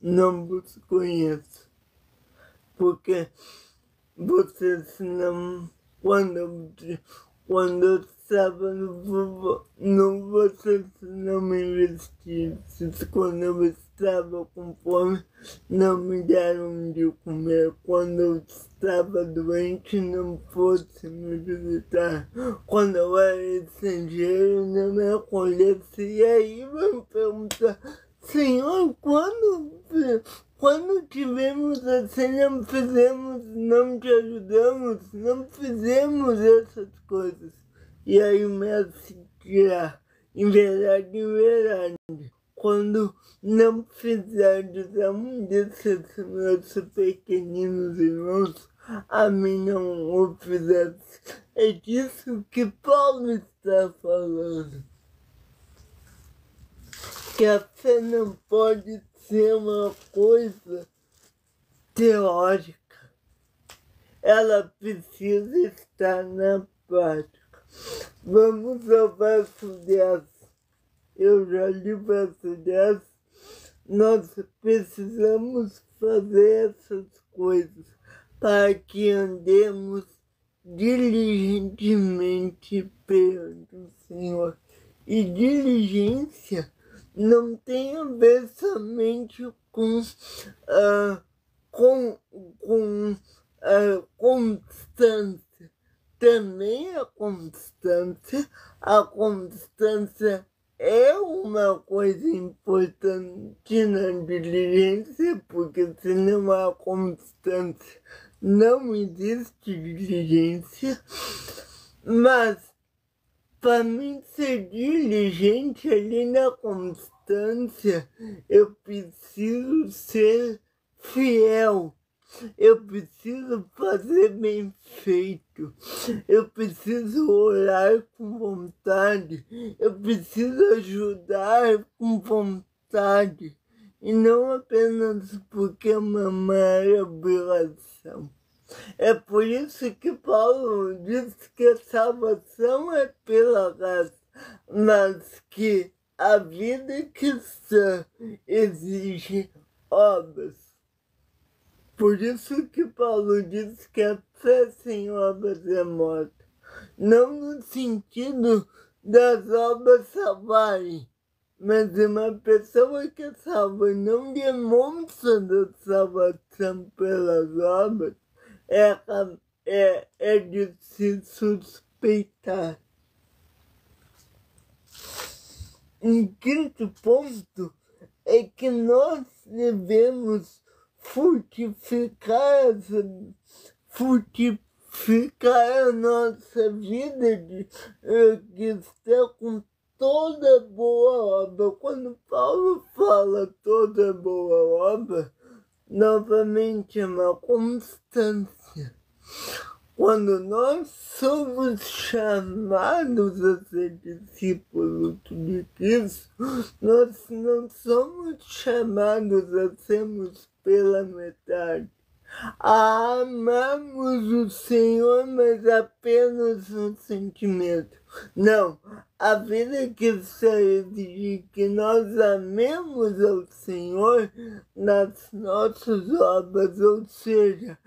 Não vos conheço, porque vocês não, quando eu estava no vocês não me investiram, quando eu estava com fome, não me deram de comer, quando eu estava doente, não fosse me visitar, quando eu era estrangeiro, não me acolhesse. E aí vão perguntar, Senhor, quando tivemos assim, não fizemos, não te ajudamos, não fizemos essas coisas. E aí o mestre dirá, em verdade, quando não fizerdes a um desses meus pequeninos irmãos, a mim não o fizeste. É disso que Paulo está falando. que a fé não pode ser uma coisa teórica. Ela precisa estar na prática. Vamos ao verso 10. Eu já li o verso 10. Nós precisamos fazer essas coisas para que andemos diligentemente perante o Senhor. E diligência não tem a ver somente com constância. Também a constância é uma coisa importante na diligência, porque se não há constância, não existe diligência. Mas, para mim ser diligente ali na constância, eu preciso ser fiel. Eu preciso fazer bem feito, eu preciso orar com vontade, eu preciso ajudar com vontade, e não apenas porque é uma mera obrigação. É por isso que Paulo diz que a salvação é pela graça, mas que a vida cristã exige obras. Por isso que Paulo diz que a fé sem obras é morta. Não no sentido das obras salvarem, mas uma pessoa que é salva não demonstra da salvação pelas obras, é de se suspeitar. Um quinto ponto é que nós devemos fortificar a nossa vida de cristã com toda boa obra. Quando Paulo fala toda boa obra, novamente é uma constância. Quando nós somos chamados a ser discípulos de Cristo, nós não somos chamados a sermos pela metade. Amamos o Senhor, mas apenas no sentimento. Não, a vida cristã exige que nós amemos ao Senhor nas nossas obras, ou seja,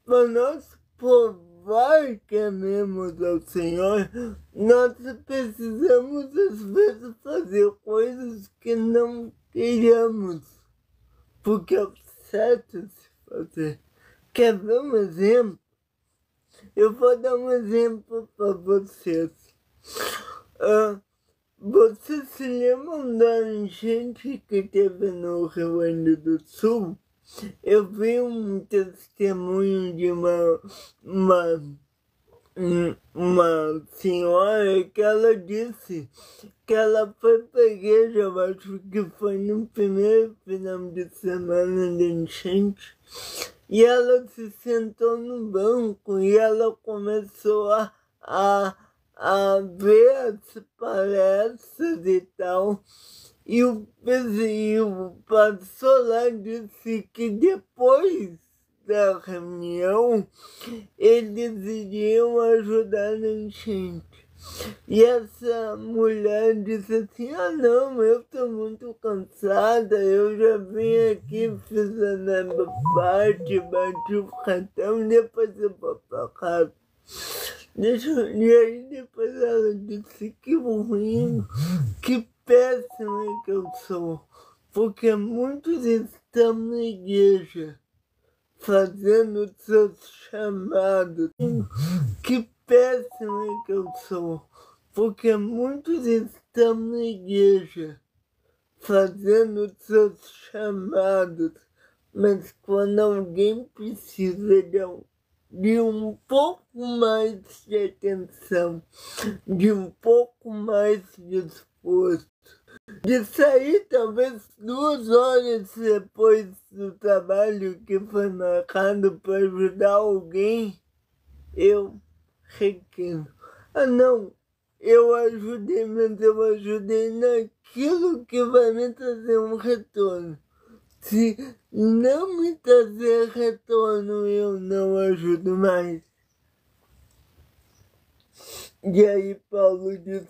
para nós provar que amemos ao Senhor, nós precisamos às vezes fazer coisas que não queríamos, porque é certo se fazer. Quer ver um exemplo? Eu vou dar um exemplo para vocês. Vocês se lembram da enchente que teve no Rio Grande do Sul? Eu vi um testemunho de uma senhora que ela disse que ela foi para a igreja, eu acho que foi no primeiro final de semana de enchente, e ela se sentou no banco e ela começou a ver as palestras e tal. E o pastor lá disse que depois da reunião eles iriam ajudar na enchente. E essa mulher disse assim: ah não, eu estou muito cansada, eu já vim aqui, fiz a minha parte, bati o cartão, depois eu vou para casa. E aí depois ela disse: que ruim, que péssima que eu sou, porque muitos estão na igreja fazendo seus chamados. Que péssima que eu sou, porque muitos estão na igreja fazendo seus chamados, mas quando alguém precisa de um pouco mais de atenção, de um pouco mais de esforço, de sair talvez 2 horas depois do trabalho que foi marcado para ajudar alguém, eu requino. Ah não, eu ajudei, mas eu ajudei naquilo que vai me trazer um retorno. Se não me trazer retorno, eu não ajudo mais. E aí Paulo diz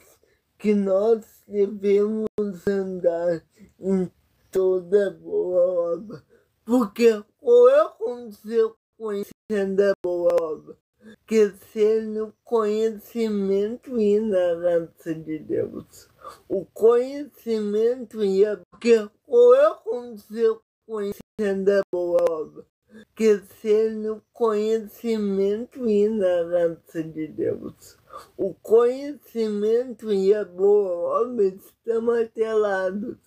que nós devemos andar em toda boa obra. Porque qual é a consequência da boa obra? Crescer no conhecimento e na graça de Deus. O conhecimento e a... Porque qual é a consequência da boa obra? Crescer no conhecimento e na graça de Deus. O conhecimento e a boa obra estão atrelados.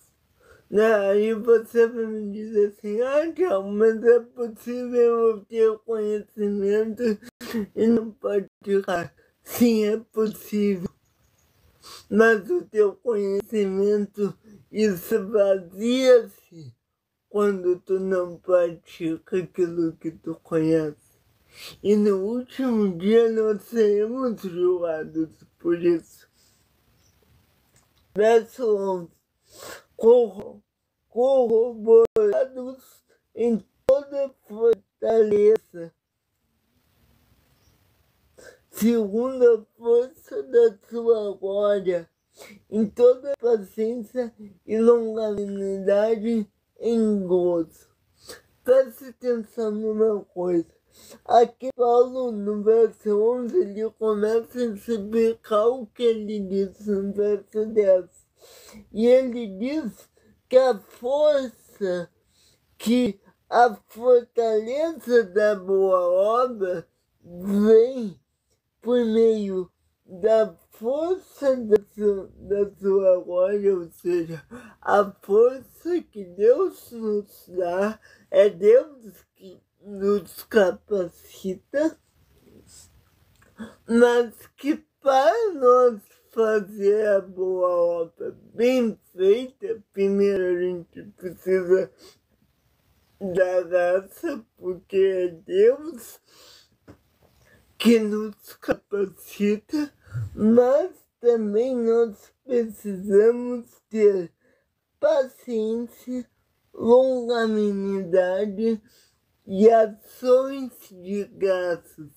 Aí você vai me dizer assim, Tiago, mas é possível eu ter conhecimento e não praticar. Sim, é possível. Mas o teu conhecimento esvazia-se quando tu não pratica aquilo que tu conhece. E no último dia nós seremos julgados por isso. Verso 11. Corroborados em toda fortaleza, segundo a força da sua glória, em toda paciência e longanimidade em gozo. Preste atenção numa coisa. Aqui Paulo, no verso 11, ele começa a explicar o que ele disse no verso 10. E ele diz que a fortaleza da boa obra vem por meio da força da sua glória, ou seja, a força que Deus nos dá, é Deus que nos capacita, mas que para nós fazer a boa obra bem feita, primeiro a gente precisa da graça, porque é Deus que nos capacita, mas também nós precisamos ter paciência, longanimidade e ações de graças.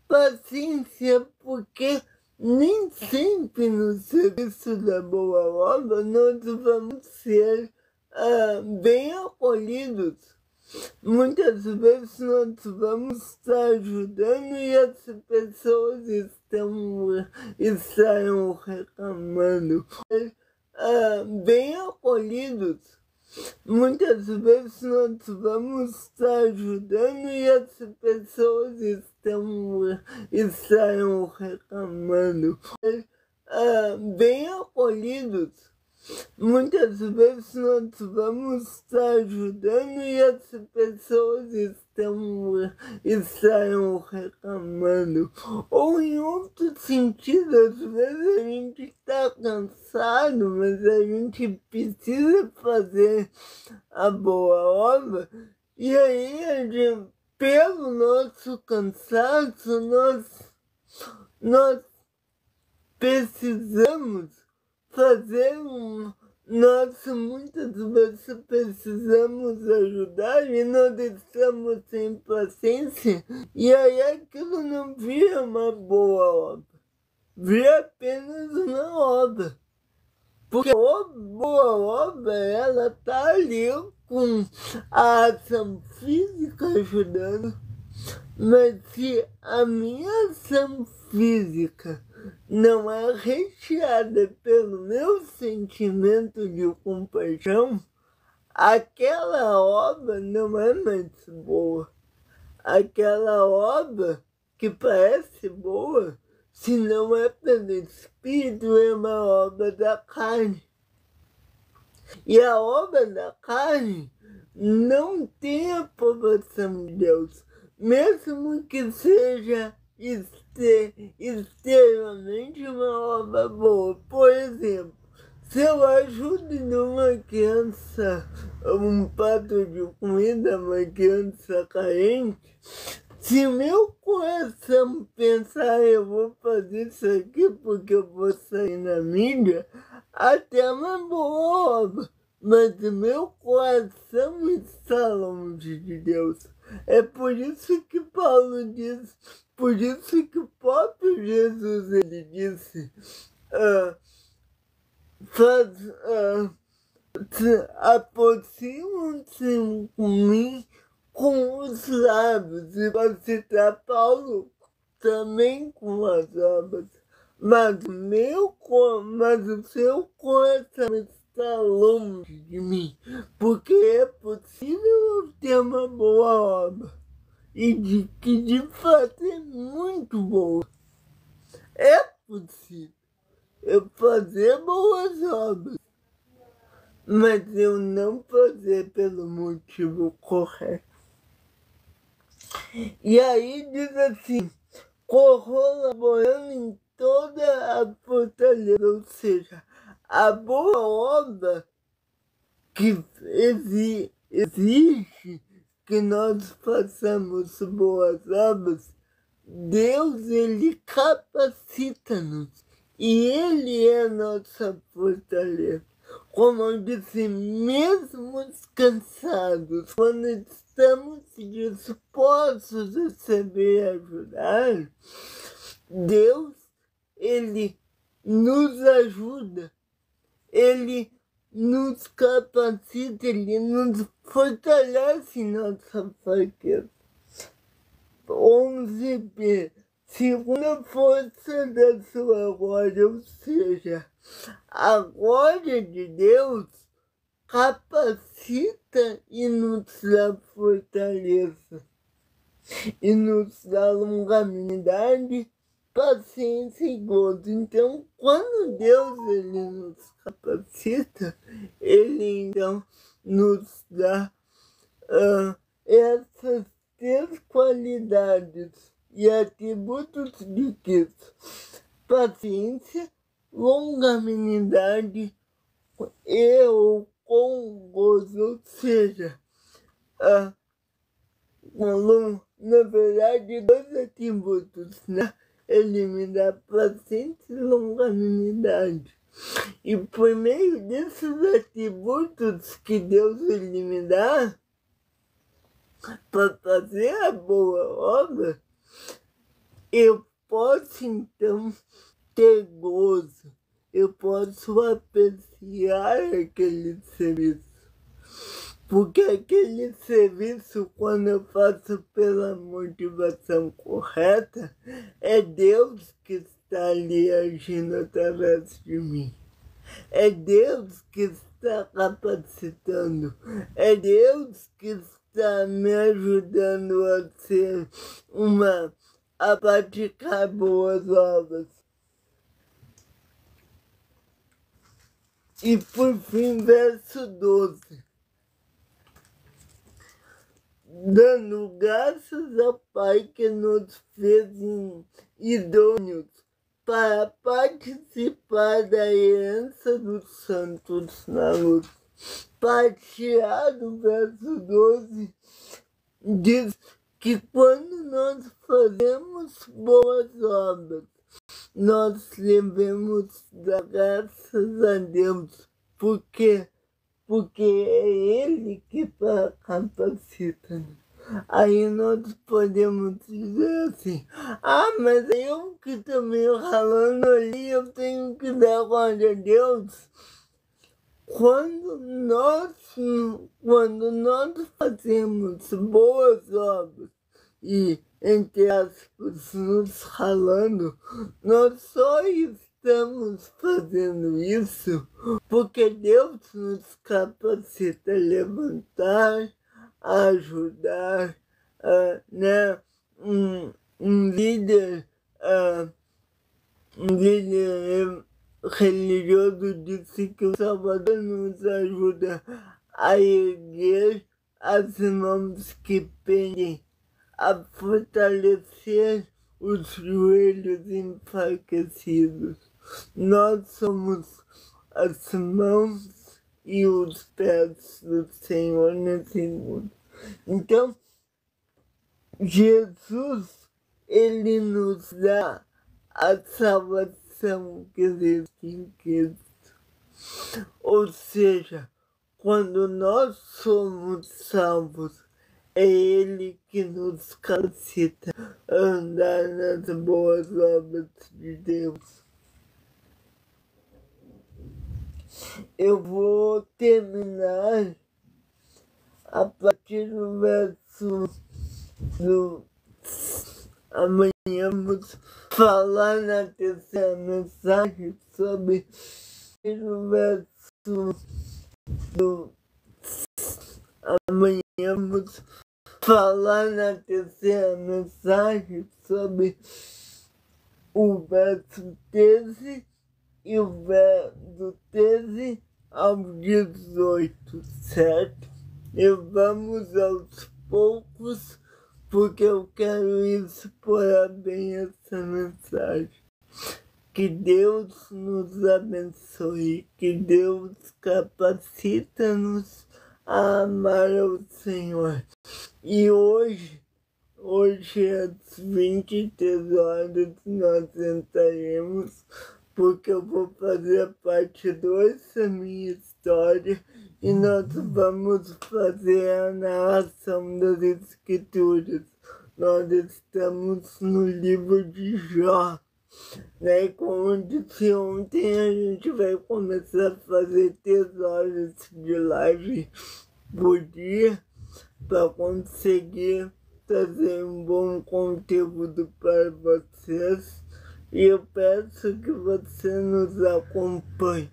Paciência, porque nem sempre no serviço da boa obra nós vamos ser bem acolhidos. Muitas vezes nós vamos estar ajudando e as pessoas estarão reclamando. Bem acolhidos. Muitas vezes nós vamos estar ajudando e as pessoas estarão reclamando. Bem acolhidos. Muitas vezes nós vamos estar ajudando e as pessoas estarão reclamando. Ou em outro sentido, às vezes a gente está cansado, mas a gente precisa fazer a boa obra. E aí, pelo nosso cansaço, nós precisamos fazer nós muitas vezes precisamos ajudar e nós estamos sem paciência, e aí aquilo não vira uma boa obra, vira apenas uma obra. Porque a boa obra, ela está ali com a ação física ajudando, mas se a minha ação física não é recheada pelo meu sentimento de compaixão, aquela obra não é mais boa. Aquela obra que parece boa, se não é pelo Espírito, é uma obra da carne. E a obra da carne não tem a aprovação de Deus, mesmo que seja extremamente uma obra boa. Por exemplo, se eu ajudo uma criança, um prato de comida, uma criança carente, Se meu coração pensar, eu vou fazer isso aqui porque eu vou sair na mídia, até é uma boa obra. Mas o meu coração está longe de Deus. É por isso que Paulo diz, por isso que o próprio Jesus ele disse, aproximam-se com mim com os lábios, e vai citar Paulo também com as obras. Mas o seu coração está longe de mim, porque é possível ter uma boa obra, e que de fato é muito boa. É possível eu fazer boas obras, mas eu não fazer pelo motivo correto. E aí diz assim, corroborando em toda a fortaleza, ou seja, a boa obra que exige que nós façamos boas obras, Deus ele capacita-nos e ele é nossa fortaleza. Como eu disse, mesmo cansados, quando estamos dispostos a saber ajudar, Deus, ele nos ajuda, ele nos capacita, ele nos fortalece em nossa fraqueza. 11b. Segundo a força da sua glória, ou seja, a glória de Deus capacita e nos dá fortaleza, e nos dá longanimidade, paciência e gozo. Então, quando Deus ele nos capacita, ele então nos dá essas três qualidades e atributos de Cristo: paciência, longanimidade e o com gozo, ou seja, na verdade, dois atributos, né? Ele me dá paciência e longanimidade. E por meio desses atributos que Deus ele me dá para fazer a boa obra, eu posso então ter gozo, eu posso apreciar aquele serviço. Porque aquele serviço, quando eu faço pela motivação correta, é Deus que está ali agindo através de mim. É Deus que está capacitando. É Deus que está me ajudando a praticar boas obras. E por fim, verso 12. Dando graças ao Pai que nos fez idôneos para participar da herança dos santos na luz. Partilhado do verso 12, diz que quando nós fazemos boas obras, nós devemos dar graças a Deus, porque é Ele que capacita. Aí nós podemos dizer assim, mas eu que estou meio ralando ali, eu tenho que dar glória a Deus. Quando nós fazemos boas obras e, entre aspas, nos ralando, nós só estamos fazendo isso porque Deus nos capacita a levantar, a ajudar, um líder religioso disse que o Salvador nos ajuda a erguer as mãos que pendem, a fortalecer os joelhos enfraquecidos. Nós somos as mãos e os pés do Senhor nesse mundo. Então, Jesus, ele nos dá a salvação que existe em Cristo. Ou seja, quando nós somos salvos, é Ele que nos capacita a andar nas boas obras de Deus. Eu vou terminar a partir do verso do... Amanhã vamos falar na terceira mensagem sobre o verso do... Amanhã vamos falar na terceira mensagem sobre o verso 13 e o verso 13 ao 18, certo? E vamos aos poucos, porque eu quero expor bem essa mensagem. Que Deus nos abençoe, que Deus capacita-nos a amar ao Senhor. E hoje às 23 horas, nós entraremos, porque eu vou fazer a parte 2 da minha história e nós vamos fazer a narração das Escrituras. Nós estamos no livro de Jó, né? Como eu disse ontem, a gente vai começar a fazer 3 horas de live por dia para conseguir trazer um bom conteúdo para vocês. E eu peço que você nos acompanhe.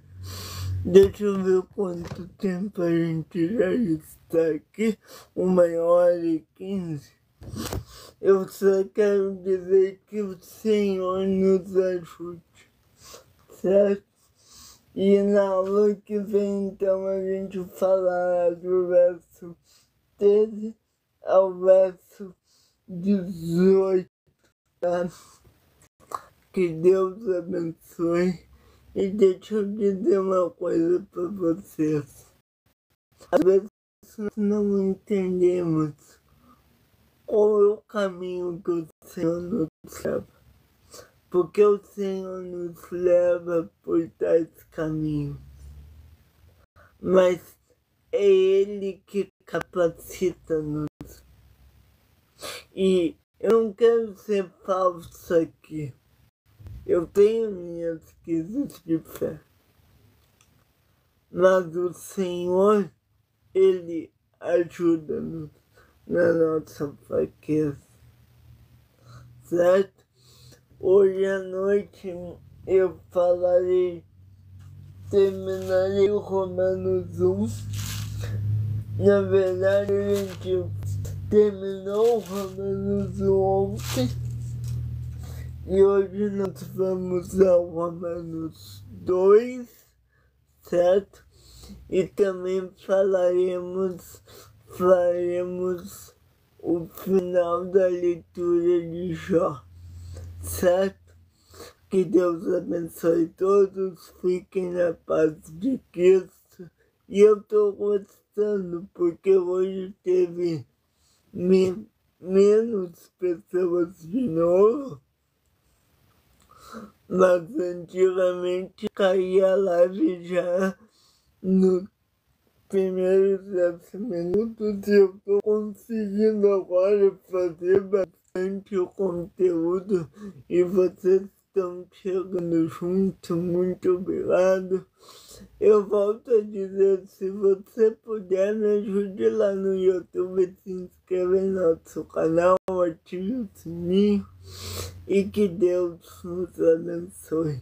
Deixa eu ver quanto tempo a gente já está aqui. 1h15. Eu só quero dizer que o Senhor nos ajude, certo? E na aula que vem, então, a gente falará do verso 13 ao verso 18, tá? Que Deus abençoe. E deixa eu dizer uma coisa para vocês. Às vezes nós não entendemos qual é o caminho que o Senhor nos leva. Porque o Senhor nos leva por tais caminhos. Mas é Ele que capacita-nos. E eu não quero ser falso aqui. Eu tenho minhas crises de fé. Mas o Senhor, Ele ajuda-nos na nossa fraqueza. Certo? Hoje à noite eu terminarei o Romanos 1. Na verdade, a gente terminou o Romanos 1 ontem. E hoje nós vamos ao Romanos 2, certo? E também faremos o final da leitura de Jó, certo? Que Deus abençoe todos, fiquem na paz de Cristo. E eu estou gostando porque hoje teve menos pessoas de novo. Mas antigamente caía a live já nos primeiros 10 minutos e eu estou conseguindo agora fazer bastante o conteúdo e vocês estão chegando junto, muito obrigado. Eu volto a dizer, se você puder, me ajude lá no YouTube, se inscreva em nosso canal, ative o sininho e que Deus nos abençoe.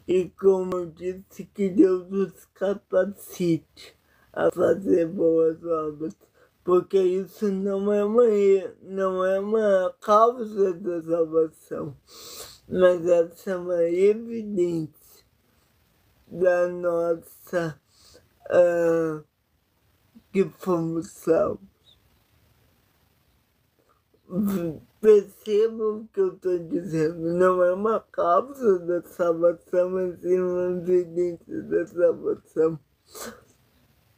E como eu disse, que Deus nos capacite a fazer boas obras, porque isso não é uma causa da salvação, mas essa é uma evidência da nossa que fomos salvos. Percebam o que eu estou dizendo, não é uma causa da salvação, mas sim uma evidência da salvação.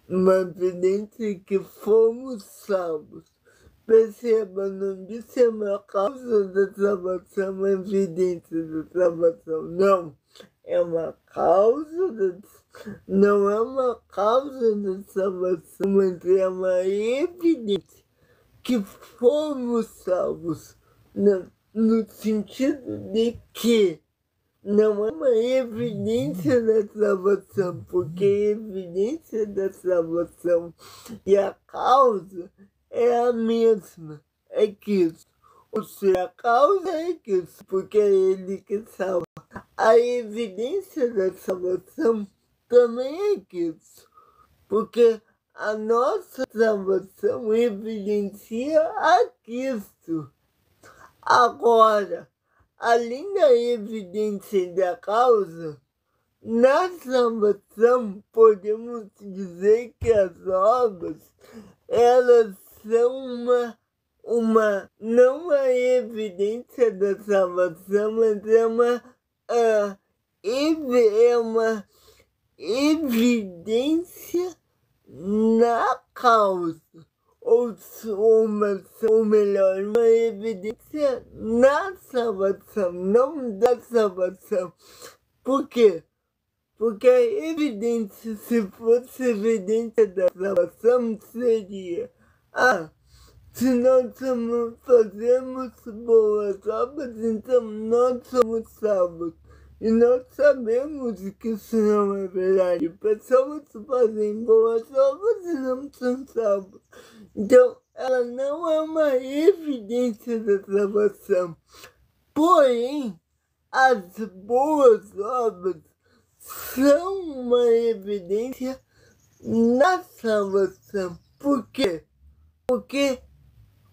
Uma evidência que fomos salvos, Perceba, não disse uma causa da salvação, uma evidência da salvação. Não, é uma causa não é uma causa da salvação, mas é uma evidência que fomos salvos, no sentido de que não é uma evidência da salvação, porque a evidência da salvação e a causa é a mesma, é Cristo. Ou seja, a causa é Cristo, porque é Ele que salva. A evidência da salvação também é Cristo, porque a nossa salvação evidencia a Cristo. Agora, além da evidência da causa, na salvação podemos dizer que as obras, elas são não uma evidência da salvação, mas é uma evidência na causa, ou melhor, uma evidência na salvação, não da salvação. Por quê? Porque a evidência, se fosse evidência da salvação, seria: se nós fazemos boas obras, então nós somos salvos. E nós sabemos que isso não é verdade. Pessoas fazem boas obras e não são salvos. Então, ela não é uma evidência da salvação. Porém, as boas obras são uma evidência na salvação. Por quê? Porque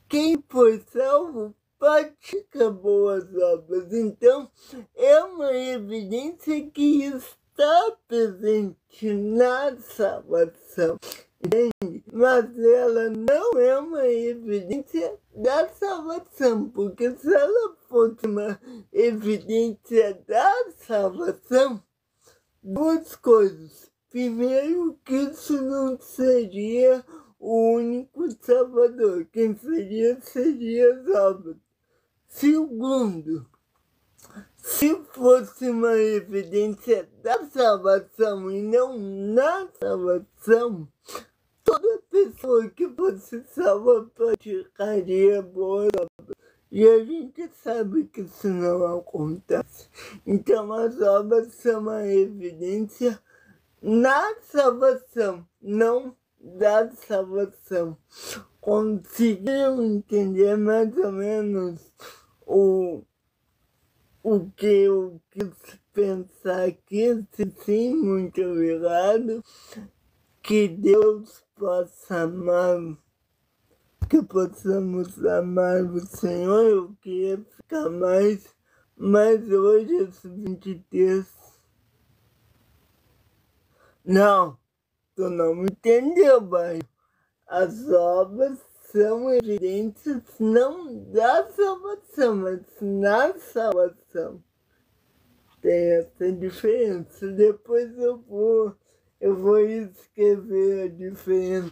quem foi salvo pratica boas obras. Então, é uma evidência que está presente na salvação. Entende? Mas ela não é uma evidência da salvação, porque se ela fosse uma evidência da salvação, duas coisas. Primeiro, que isso não seria o único salvador. Quem seria as obras. Segundo, se fosse uma evidência da salvação e não na salvação, toda pessoa que fosse salva praticaria boas obras. E a gente sabe que isso não acontece. Então as obras são uma evidência na salvação, não da salvação. Conseguiram entender mais ou menos o que eu quis pensar aqui? Sim, muito obrigado. Que Deus possa amar, que possamos amar o Senhor. Eu queria ficar mais, mas hoje esse 23. Não, tu não me entendeu, pai. As obras são evidências não da salvação, mas na salvação. Tem essa diferença. Depois eu vou escrever a diferença.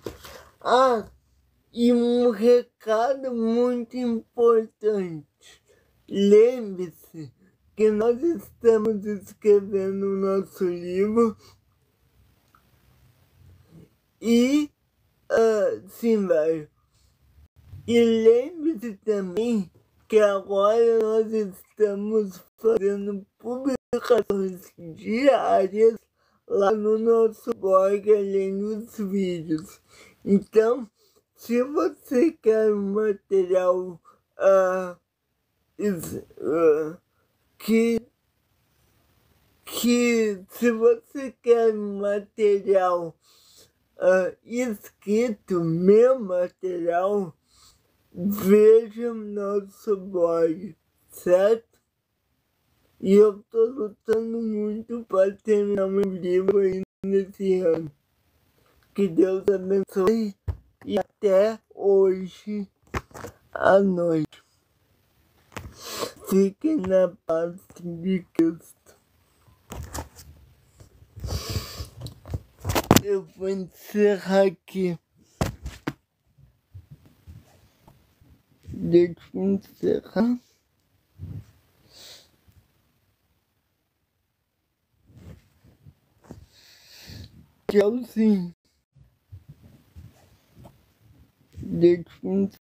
E um recado muito importante. Lembre-se que nós estamos escrevendo o nosso livro e sim, vai. E lembre-se também que agora nós estamos fazendo publicações diárias lá no nosso blog, além dos vídeos. Então, se você quer um material se você quer um material escrito, meu material, veja o nosso blog, certo? E eu tô lutando muito para terminar meu livro ainda nesse ano. Que Deus abençoe e até hoje à noite. Fiquem na paz de Cristo. Eu vou encerrar aqui. Deixa eu encerrar. Tchauzinho. Deixa eu